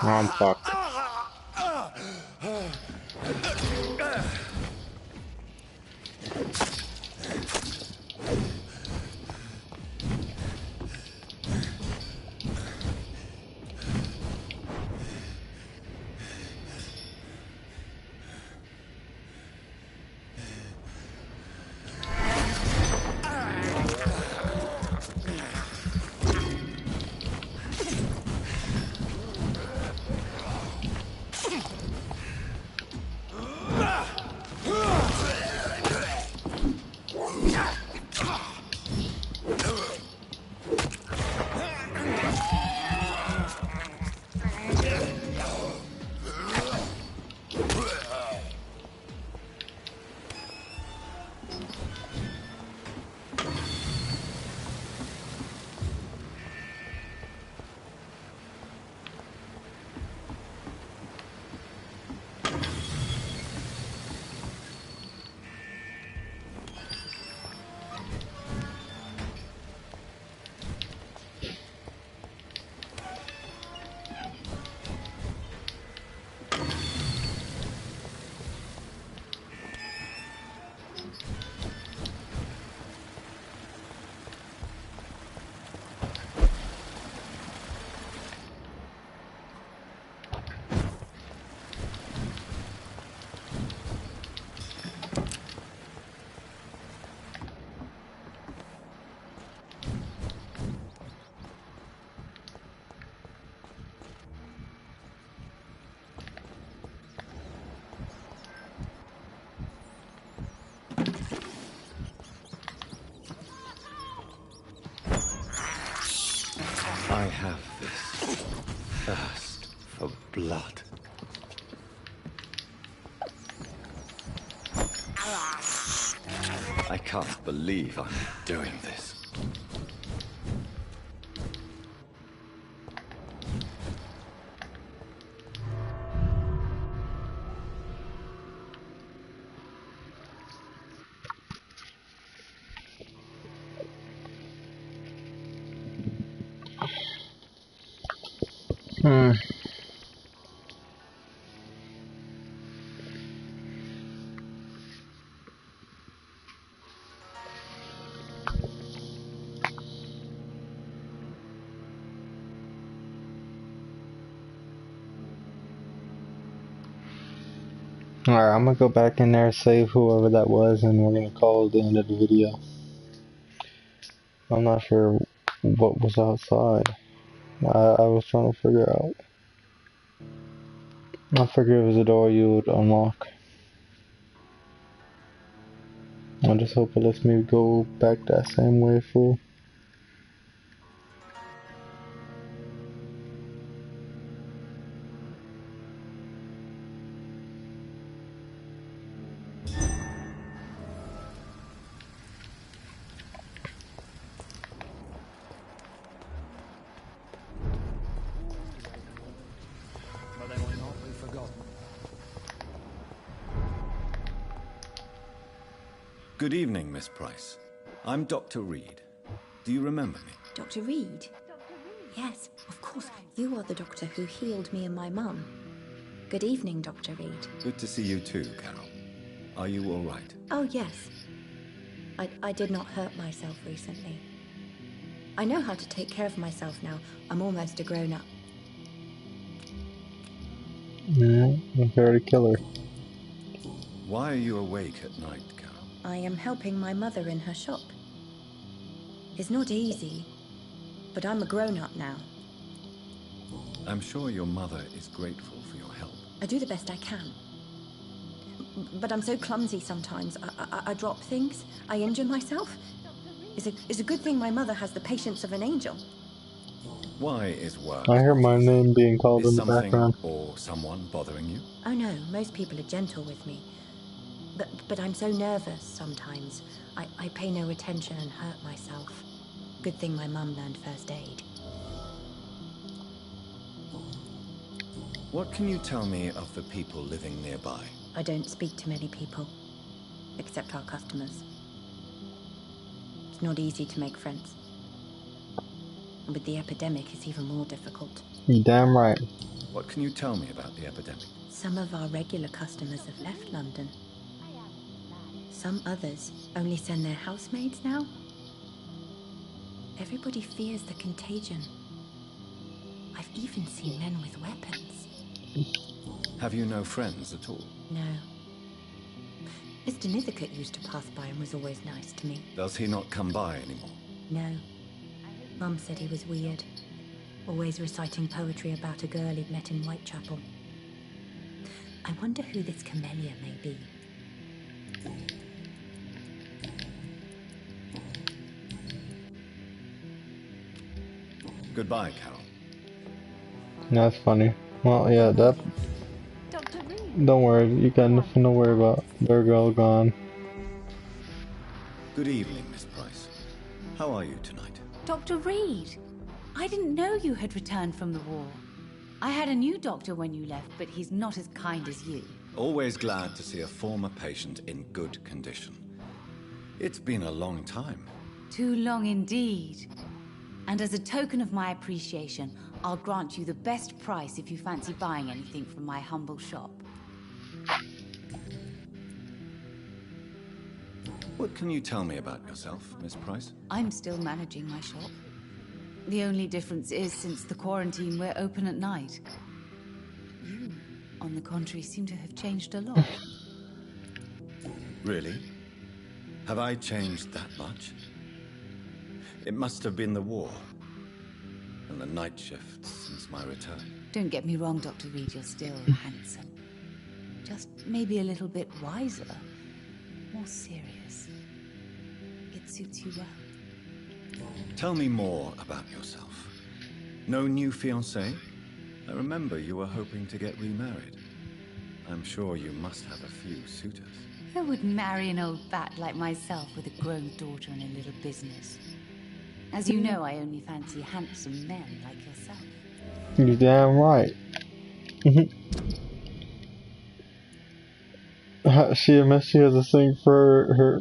Speaker 1: I'm fucked.
Speaker 2: I have this thirst for blood. I can't believe I'm doing this.
Speaker 1: Alright, I'm gonna go back in there, save whoever that was, and we're gonna call it the end of the video. I'm not sure what was outside. I was trying to figure out. I figured it was a door you would unlock. I just hope it lets me go back that same way, fool.
Speaker 10: But they will not be forgotten.
Speaker 2: Good evening, Miss Price. I'm Dr. Reed. Do you remember me?
Speaker 15: Dr. Reed? Yes, of course. You are the doctor who healed me and my mum. Good evening, Dr. Reed.
Speaker 2: Good to see you too, Carol. Are you all right?
Speaker 15: Oh, yes. I did not hurt myself recently. I know how to take care of myself now. I'm almost a grown-up.
Speaker 1: Yeah, I'm here to kill her.
Speaker 2: Why are you awake at night, Carol?
Speaker 15: I am helping my mother in her shop. It's not easy, but I'm a grown-up now.
Speaker 2: I'm sure your mother is grateful for your help.
Speaker 15: I do the best I can. But I'm so clumsy sometimes. I drop things. I injure myself. It's a good thing my mother has the patience of an angel.
Speaker 2: Why is work?
Speaker 1: I hear my name being called
Speaker 2: Is
Speaker 1: in the
Speaker 2: something
Speaker 1: background.
Speaker 2: or someone bothering you?
Speaker 15: Oh no, most people are gentle with me. But I'm so nervous sometimes. I pay no attention and hurt myself. Good thing my mum learned first aid.
Speaker 2: What can you tell me of the people living nearby?
Speaker 15: I don't speak to many people, except our customers. It's not easy to make friends. And with the epidemic, it's even more difficult.
Speaker 1: You damn right.
Speaker 2: What can you tell me about the epidemic?
Speaker 15: Some of our regular customers have left London. Some others only send their housemaids now. Everybody fears the contagion. I've even seen men with weapons.
Speaker 2: Have you no friends at all?
Speaker 15: No. Mr. Nithercote used to pass by and was always nice to me.
Speaker 2: Does he not come by anymore?
Speaker 15: No. Mum said he was weird. Always reciting poetry about a girl he'd met in Whitechapel. I wonder who this camellia may be.
Speaker 2: Goodbye, Carol.
Speaker 1: That's funny. Well, yeah, that...
Speaker 6: Dr. Reed.
Speaker 1: Don't worry, you got nothing to worry about. They're all gone.
Speaker 2: Good evening, Miss Price. How are you tonight?
Speaker 3: Dr. Reed, I didn't know you had returned from the war. I had a new doctor when you left, but he's not as kind as you.
Speaker 2: Always glad to see a former patient in good condition. It's been a long time.
Speaker 3: Too long indeed. And as a token of my appreciation, I'll grant you the best price if you fancy buying anything from my humble shop.
Speaker 2: What can you tell me about yourself, Miss Price?
Speaker 3: I'm still managing my shop. The only difference is, since the quarantine, we're open at night. You, on the contrary, seem to have changed a lot.
Speaker 2: Really? Have I changed that much? It must have been the war and the night shifts since my return.
Speaker 3: Don't get me wrong, Dr. Reed, you're still handsome. Just maybe a little bit wiser, more serious. It suits you well.
Speaker 2: Tell me more about yourself. No new fiancé? I remember you were hoping to get remarried. I'm sure you must have a few suitors.
Speaker 3: Who would marry an old bat like myself with a grown daughter and a little business? As you know, I only fancy handsome men like yourself.
Speaker 1: You damn right. She admits she has a thing for her.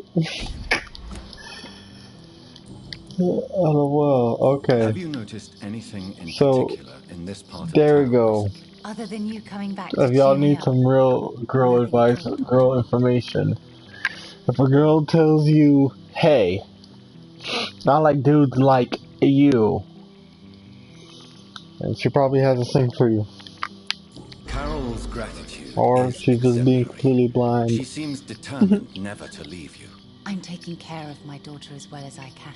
Speaker 1: LOL. Okay.
Speaker 2: Have you noticed anything in particular in this part of
Speaker 1: there
Speaker 2: town?
Speaker 1: we go.
Speaker 3: Other than you coming back
Speaker 1: If
Speaker 3: to
Speaker 1: y'all
Speaker 3: cheer me
Speaker 1: need
Speaker 3: up.
Speaker 1: some real girl advice, girl information. If a girl tells you, hey, I like dudes like you, and she probably has a thing for you.
Speaker 2: Carol's gratitude
Speaker 1: Or
Speaker 2: is
Speaker 1: she's just being completely blind.
Speaker 2: She seems determined never to leave you.
Speaker 3: I'm taking care of my daughter as well as I can.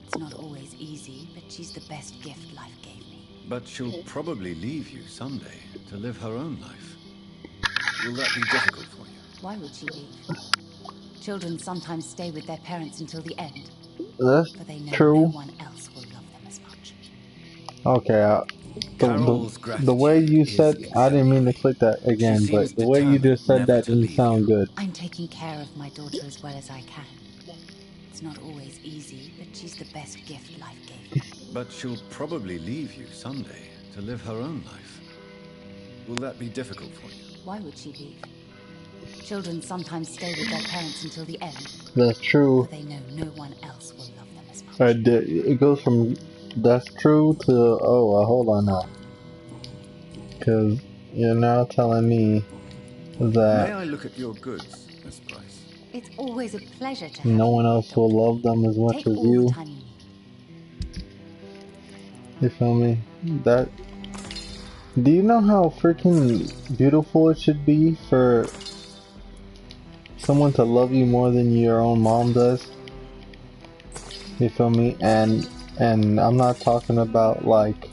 Speaker 3: It's not always easy, but she's the best gift life gave me.
Speaker 2: But she'll probably leave you someday to live her own life. Will that be difficult for you?
Speaker 3: Why would she leave? Children sometimes stay with their parents until the end.
Speaker 1: That's
Speaker 3: but they know
Speaker 1: true.
Speaker 3: no one else will love them as much.
Speaker 1: Okay, the way you said, I didn't mean to click that again, but the way you just said that didn't sound good.
Speaker 3: I'm taking care of my daughter as well as I can. It's not always easy, but she's the best gift life gave me.
Speaker 2: But she'll probably leave you someday to live her own life. Will that be difficult for you?
Speaker 3: Why would she leave? Children sometimes stay with their parents until the end.
Speaker 1: That's true.
Speaker 3: But they know no one else will love them as much.
Speaker 1: It goes from that's true to. Oh, well, hold on now. Because you're now telling me that
Speaker 2: May I look at your goods, Miss Price?
Speaker 15: It's always a pleasure to have
Speaker 1: no
Speaker 15: you.
Speaker 1: one else will love them as much
Speaker 15: Take
Speaker 1: as
Speaker 15: all the
Speaker 1: you.
Speaker 15: time you need.
Speaker 1: You feel me? That. Do you know how freaking beautiful it should be for someone to love you more than your own mom does? You feel me? And I'm not talking about like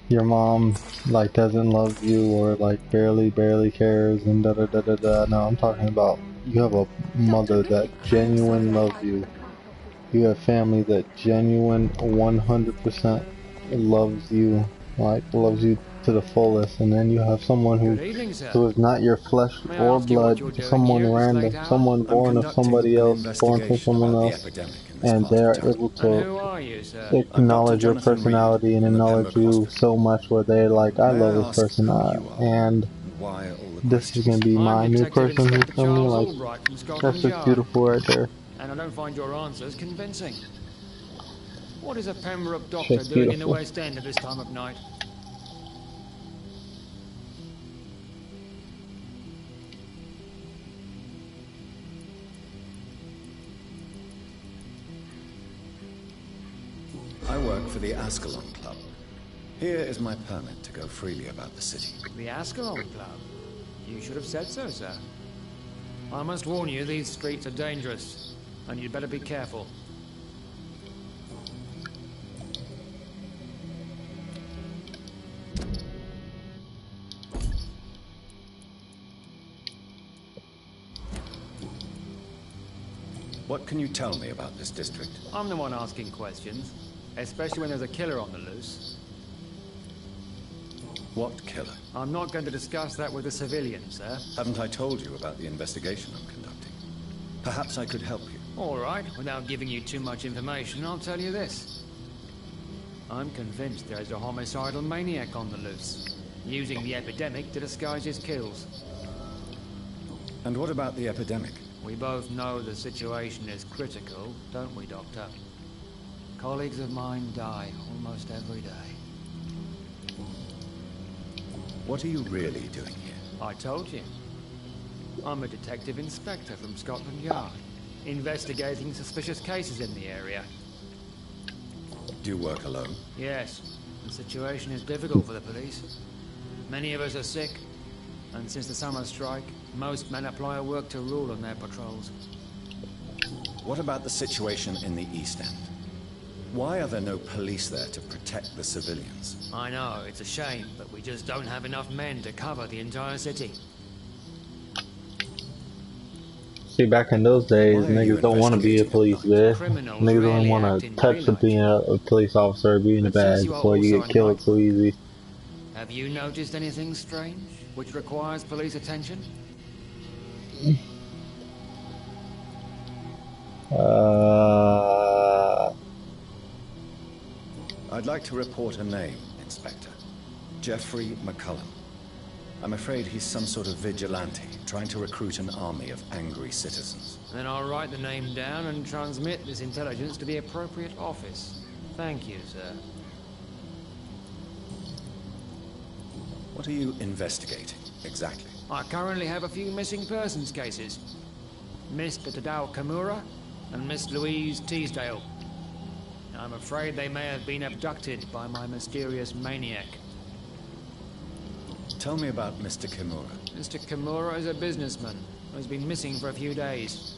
Speaker 1: your mom like doesn't love you or like barely cares and da da da da da. No, I'm talking about you have a mother that genuine loves you. You have family that genuine 100% loves you, like loves you to the fullest, and then you have someone
Speaker 8: Good evening, sir.
Speaker 1: who is not your flesh
Speaker 8: May I
Speaker 1: or
Speaker 8: ask you what
Speaker 1: blood,
Speaker 8: you're doing
Speaker 1: someone
Speaker 8: here at this late
Speaker 1: random,
Speaker 8: hour?
Speaker 1: someone
Speaker 2: I'm
Speaker 1: born of
Speaker 2: conducting
Speaker 1: somebody
Speaker 2: an
Speaker 1: else, born from
Speaker 2: investigation
Speaker 1: someone
Speaker 2: about the
Speaker 1: else,
Speaker 2: epidemic in this
Speaker 1: and
Speaker 2: part of
Speaker 1: they're
Speaker 2: town.
Speaker 1: able
Speaker 8: And
Speaker 1: to
Speaker 8: who are you, sir?
Speaker 2: I'm Dr.
Speaker 1: acknowledge your
Speaker 2: Jonathan Reed
Speaker 1: personality and
Speaker 2: from the
Speaker 1: acknowledge
Speaker 2: Pembroke
Speaker 1: you
Speaker 2: Hospital.
Speaker 1: so much where they're like, I
Speaker 2: May
Speaker 1: love
Speaker 2: I
Speaker 1: this
Speaker 2: ask
Speaker 1: person,
Speaker 2: who you are
Speaker 1: and
Speaker 2: and why all the
Speaker 1: this is
Speaker 2: questions?
Speaker 1: gonna be
Speaker 8: I'm
Speaker 1: my new
Speaker 8: Detective
Speaker 1: person. You
Speaker 8: Inspector
Speaker 1: feel me?
Speaker 8: Charles
Speaker 1: Like
Speaker 8: Albright from
Speaker 1: that's
Speaker 8: Scotland
Speaker 1: just
Speaker 8: Yard,
Speaker 1: beautiful right there.
Speaker 8: and I don't find your answers convincing. What is a Pembroke doctor
Speaker 1: Just
Speaker 8: doing in the
Speaker 1: beautiful.
Speaker 8: West End at this time of night?
Speaker 2: I work for the Ascalon Club. Here is my permit to go freely about the city.
Speaker 8: The Ascalon Club? You should have said so, sir. I must warn you, these streets are dangerous, and you'd better be careful.
Speaker 2: What can you tell me about this district?
Speaker 8: I'm the one asking questions, especially when there's a killer on the loose.
Speaker 2: What killer?
Speaker 8: I'm not going to discuss that with the civilians, sir.
Speaker 2: Haven't I told you about the investigation I'm conducting? Perhaps I could help you.
Speaker 8: All right, without giving you too much information, I'll tell you this. I'm convinced there's a homicidal maniac on the loose, using the epidemic to disguise his kills.
Speaker 2: And what about the epidemic?
Speaker 8: We both know the situation is critical, don't we, Doctor? Colleagues of mine die almost every day.
Speaker 2: What are you really doing here?
Speaker 8: I told you. I'm a detective inspector from Scotland Yard, investigating suspicious cases in the area.
Speaker 2: Do you work alone?
Speaker 8: Yes, the situation is difficult for the police. Many of us are sick, and since the summer strike, most men apply a work to rule on their patrols.
Speaker 2: What about the situation in the East End? Why are there no police there to protect the civilians?
Speaker 8: I know, it's a shame, but we just don't have enough men to cover the entire city.
Speaker 1: See, back in those days,
Speaker 2: Why are you
Speaker 1: niggas don't want to be a police, bitch.
Speaker 8: Criminals
Speaker 1: Niggas don't
Speaker 8: rarely
Speaker 1: want
Speaker 8: act
Speaker 1: to
Speaker 8: in
Speaker 1: touch the
Speaker 8: daylight.
Speaker 1: being a police officer or being a
Speaker 8: But since
Speaker 1: badge
Speaker 8: you are
Speaker 1: before you
Speaker 8: also
Speaker 1: get
Speaker 8: a
Speaker 1: killed
Speaker 8: night
Speaker 1: so easy.
Speaker 8: Have you noticed anything strange, which requires police attention?
Speaker 2: I'd like to report a name, Inspector. Jeffrey McCullum. I'm afraid he's some sort of vigilante, trying to recruit an army of angry citizens.
Speaker 8: Then I'll write the name down and transmit this intelligence to the appropriate office. Thank you, sir.
Speaker 2: What are you investigating, exactly?
Speaker 8: I currently have a few missing persons cases. Mr. Tadao Kimura and Miss Louise Teasdale. I'm afraid they may have been abducted by my mysterious maniac.
Speaker 2: Tell me about Mr. Kimura.
Speaker 8: Mr. Kimura is a businessman who has been missing for a few days.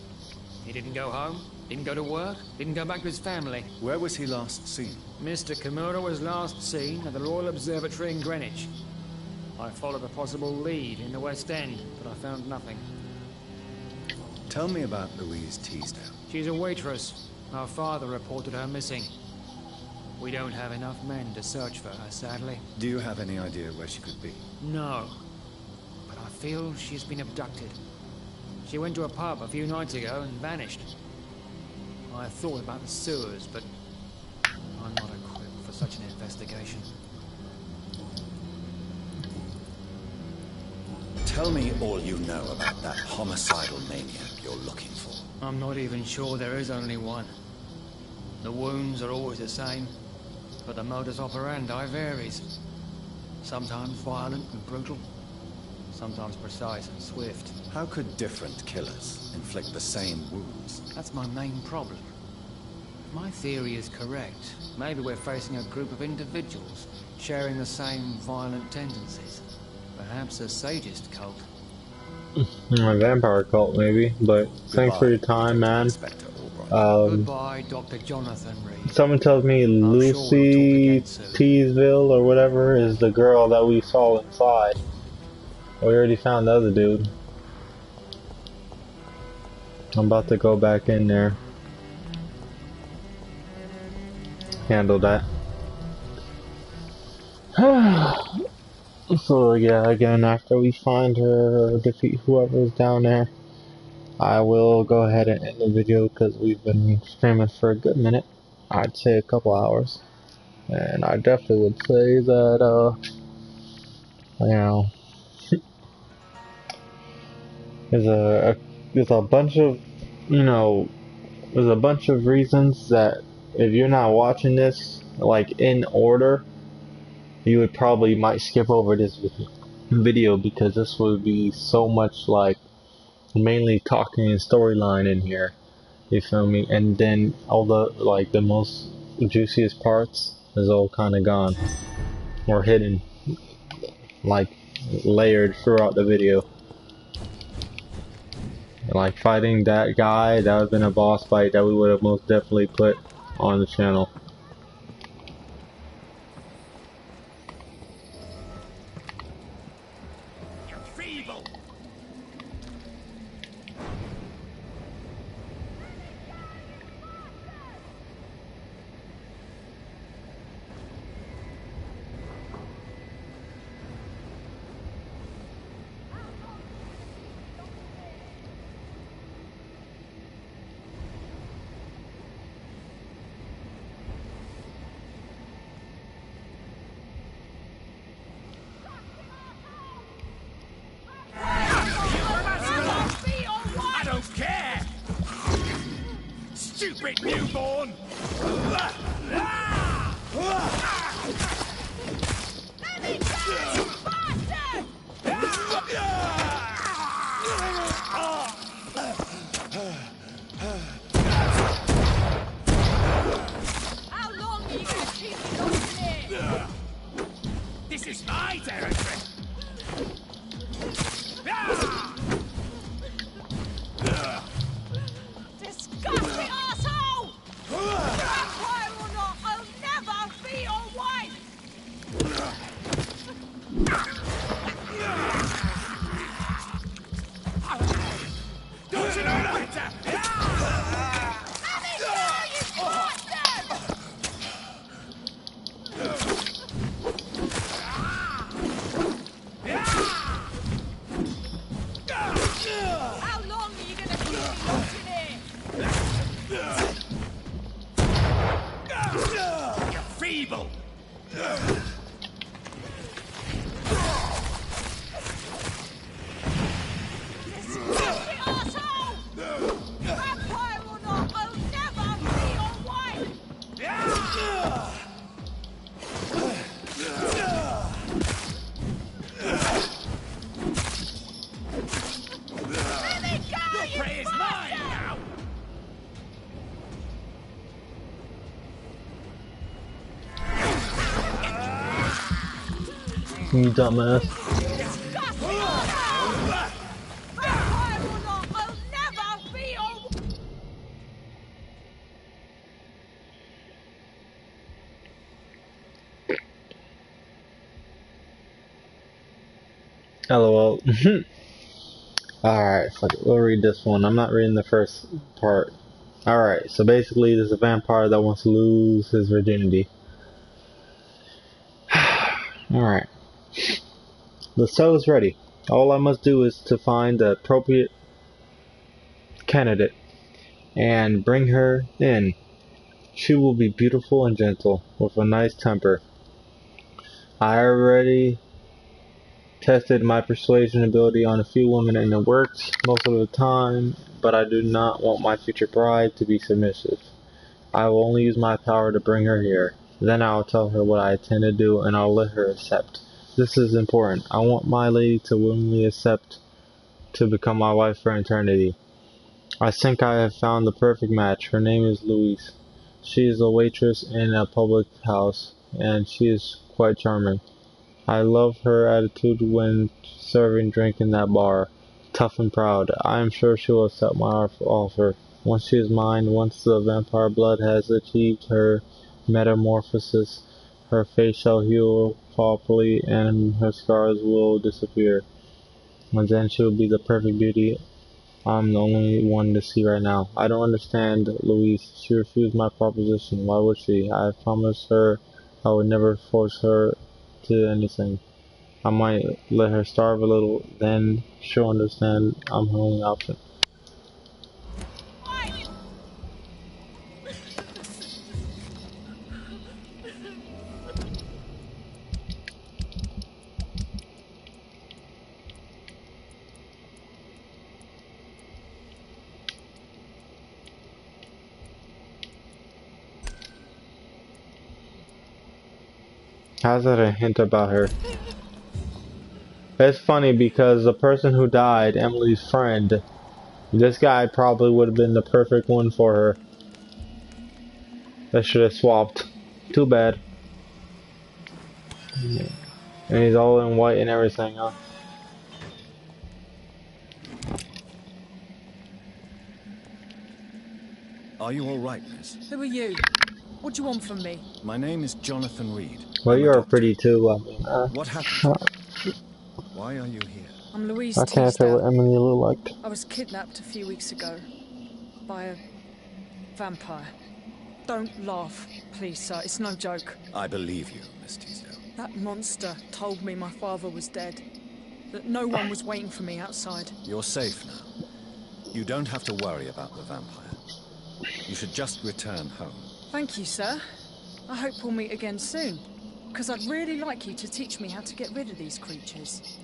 Speaker 8: He didn't go home, didn't go to work, didn't go back to his family.
Speaker 2: Where was he last seen?
Speaker 8: Mr. Kimura was last seen at the Royal Observatory in Greenwich. I followed a possible lead in the West End, but I found nothing.
Speaker 2: Tell me about Louise Teasdale.
Speaker 8: She's a waitress. Our father reported her missing. We don't have enough men to search for her, sadly.
Speaker 2: Do you have any idea where she could be?
Speaker 8: No, but I feel she's been abducted. She went to a pub a few nights ago and vanished. I thought about the sewers, but I'm not equipped for such an investigation.
Speaker 2: Tell me all you know about that homicidal maniac you're looking for.
Speaker 8: I'm not even sure there is only one. The wounds are always the same. but the modus operandi varies. Sometimes violent and brutal, sometimes precise and swift.
Speaker 2: How could different killers inflict the same wounds?
Speaker 8: That's my main problem. If my theory is correct, maybe we're facing a group of individuals sharing the same violent tendencies. Perhaps a sadist cult.
Speaker 1: A vampire cult, maybe. But thanks for your time, man.
Speaker 8: Goodbye, Dr. Jonathan Reed.
Speaker 1: Someone tells me Lucy Teasville or whatever is the girl that we saw inside. We already found the other dude. I'm about to go back in there. Handle that. So yeah, again, after we find her or defeat whoever's down there, I will go ahead and end the video because we've been streaming for a good minute. I'd say a couple hours. And I definitely would say that, you know, there's a bunch of, you know, there's a bunch of reasons that if you're not watching this, like, in order, you would probably might skip over this video because this would be so much, like, mainly talking and storyline in here. You feel me? And then all the, like, the most juiciest parts is all kind of gone. Or hidden. Like, layered throughout the video. Like, fighting that guy, that would have been a boss fight that we would have most definitely put on the channel.
Speaker 5: Stupid newborn!
Speaker 16: How long are you going to keep me here?
Speaker 5: This is my territory!
Speaker 16: Disgusting asshole! Vampire or not, I'll never be your wife!
Speaker 5: Don't you know better?
Speaker 16: Let me go, you bastard! How long are you going to keep me locked in here?
Speaker 5: You're feeble!
Speaker 16: Disgusting asshole! Vampire or not, I'll never be your wife! Let me go, you
Speaker 5: Prey is mine
Speaker 16: bastard!
Speaker 5: now!
Speaker 1: You dumbass.
Speaker 16: Disgusting asshole! Vampire or not, I'll never be your wife!
Speaker 1: LOL. Alright, fuck it. We'll read this one. I'm not reading the first part. Alright, so basically there's a vampire that wants to lose his virginity. Alright. The cell is ready. All I must do is to find the appropriate candidate and bring her in. She will be beautiful and gentle, with a nice temper. I already tested my persuasion ability on a few women and it worked most of the time, but I do not want my future bride to be submissive. I will only use my power to bring her here. Then I'll tell her what I intend to do, and I'll let her accept. This is important. I want my lady to willingly accept to become my wife for eternity. I think I have found the perfect match. Her name is Louise. She is a waitress in a public house, and she is quite charming. I love her attitude when serving drink in that bar. Tough and proud. I am sure she will accept my offer. Once she is mine, once the vampire blood has achieved her metamorphosis, her face shall heal properly and her scars will disappear. And then she will be the perfect beauty I'm the only one to see right now. I don't understand Louise. She refused my proposition. Why would she? I promised her I would never force her to anything. I might let her starve a little, then she'll understand I'm her only option. How's that a hint about her? It's funny because the person who died, Emily's friend, this guy probably would have been the perfect one for her. They should have swapped. Too bad. And he's all in white and everything, huh?
Speaker 2: Are you alright, miss?
Speaker 16: Who are you? What do you want from me?
Speaker 2: My name is Jonathan Reed.
Speaker 1: Well,
Speaker 2: I'm a
Speaker 1: you are
Speaker 2: doctor.
Speaker 1: pretty too.
Speaker 2: What happened to you? Why are you here?
Speaker 16: I'm Louise
Speaker 1: I can't tell what
Speaker 16: Teasdale.
Speaker 1: Emily looked like.
Speaker 16: I was kidnapped a few weeks ago by a vampire. Don't laugh, please, sir. It's no joke.
Speaker 2: I believe you, Miss Teasdale.
Speaker 16: That monster told me my father was dead. That no one was waiting for me outside.
Speaker 2: You're safe now. You don't have to worry about the vampire. You should just return home.
Speaker 16: Thank you, sir. I hope we'll meet again soon. Because I'd really like you to teach me how to get rid of these creatures.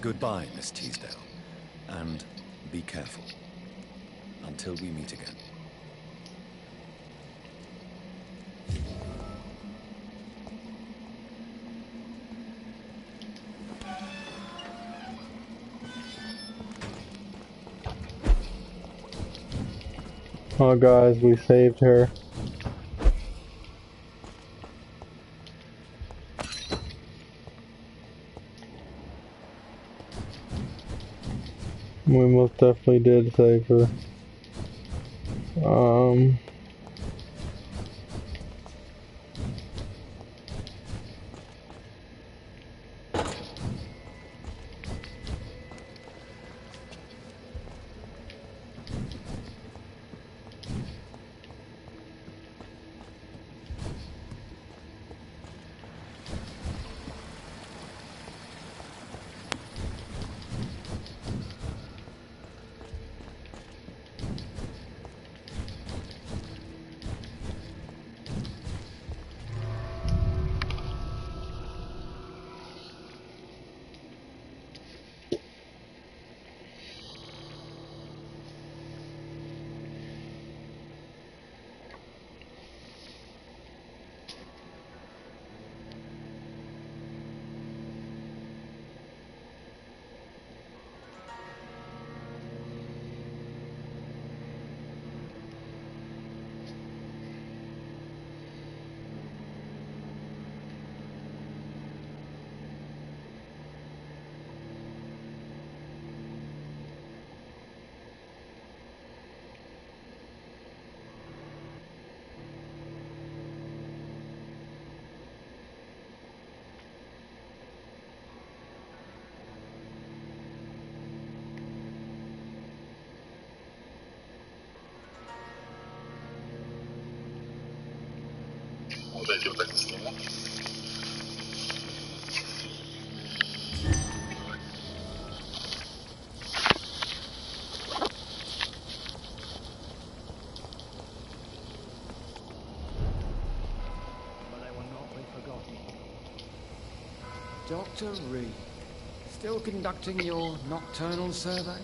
Speaker 2: Goodbye, Miss Teasdale. And be careful. Until we meet again.
Speaker 1: Oh guys, we saved her. We most definitely did save her.
Speaker 8: Dr. Reed, still conducting your nocturnal survey?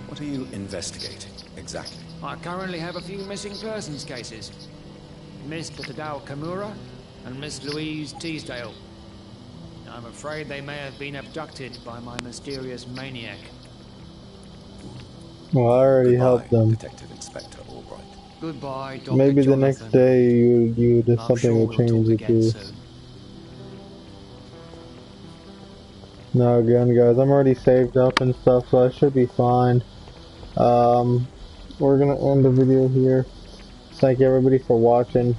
Speaker 2: What are you investigating, exactly?
Speaker 8: I currently have a few missing persons cases. Mr. Tadao Kamura and Miss Louise Teasdale. I'm afraid they may have been abducted by my mysterious maniac.
Speaker 1: Well, I already helped them.
Speaker 2: Detective Inspector Albright.
Speaker 8: Goodbye, Dr.
Speaker 1: Maybe the
Speaker 8: Jonathan.
Speaker 1: next day you did
Speaker 8: I'm
Speaker 1: something
Speaker 8: sure
Speaker 1: will
Speaker 8: we'll
Speaker 1: change
Speaker 8: talk
Speaker 1: it
Speaker 8: again
Speaker 1: too.
Speaker 8: soon.
Speaker 1: No, again, guys, I'm already saved up and stuff, so I should be fine. We're gonna end the video here. Thank everybody for watching.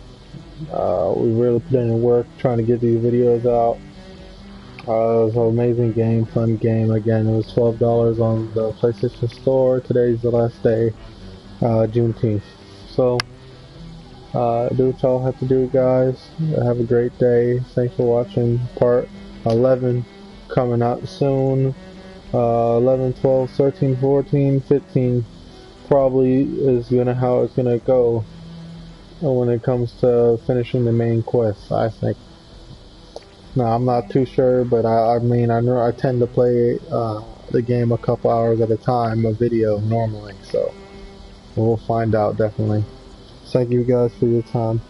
Speaker 1: We really put in work trying to get these videos out. It was an amazing game, fun game. Again, it was $12 on the PlayStation Store. Today's the last day, Juneteenth. So, do what y'all have to do, guys. Have a great day. Thanks for watching. Part 11 coming out soon. 11, 12, 13, 14, 15 probably is how it's gonna go when it comes to finishing the main quest, I think. No, I'm not too sure, but I mean, I know I tend to play the game a couple hours at a time, a video normally, so we'll find out definitely. Thank you guys for your time.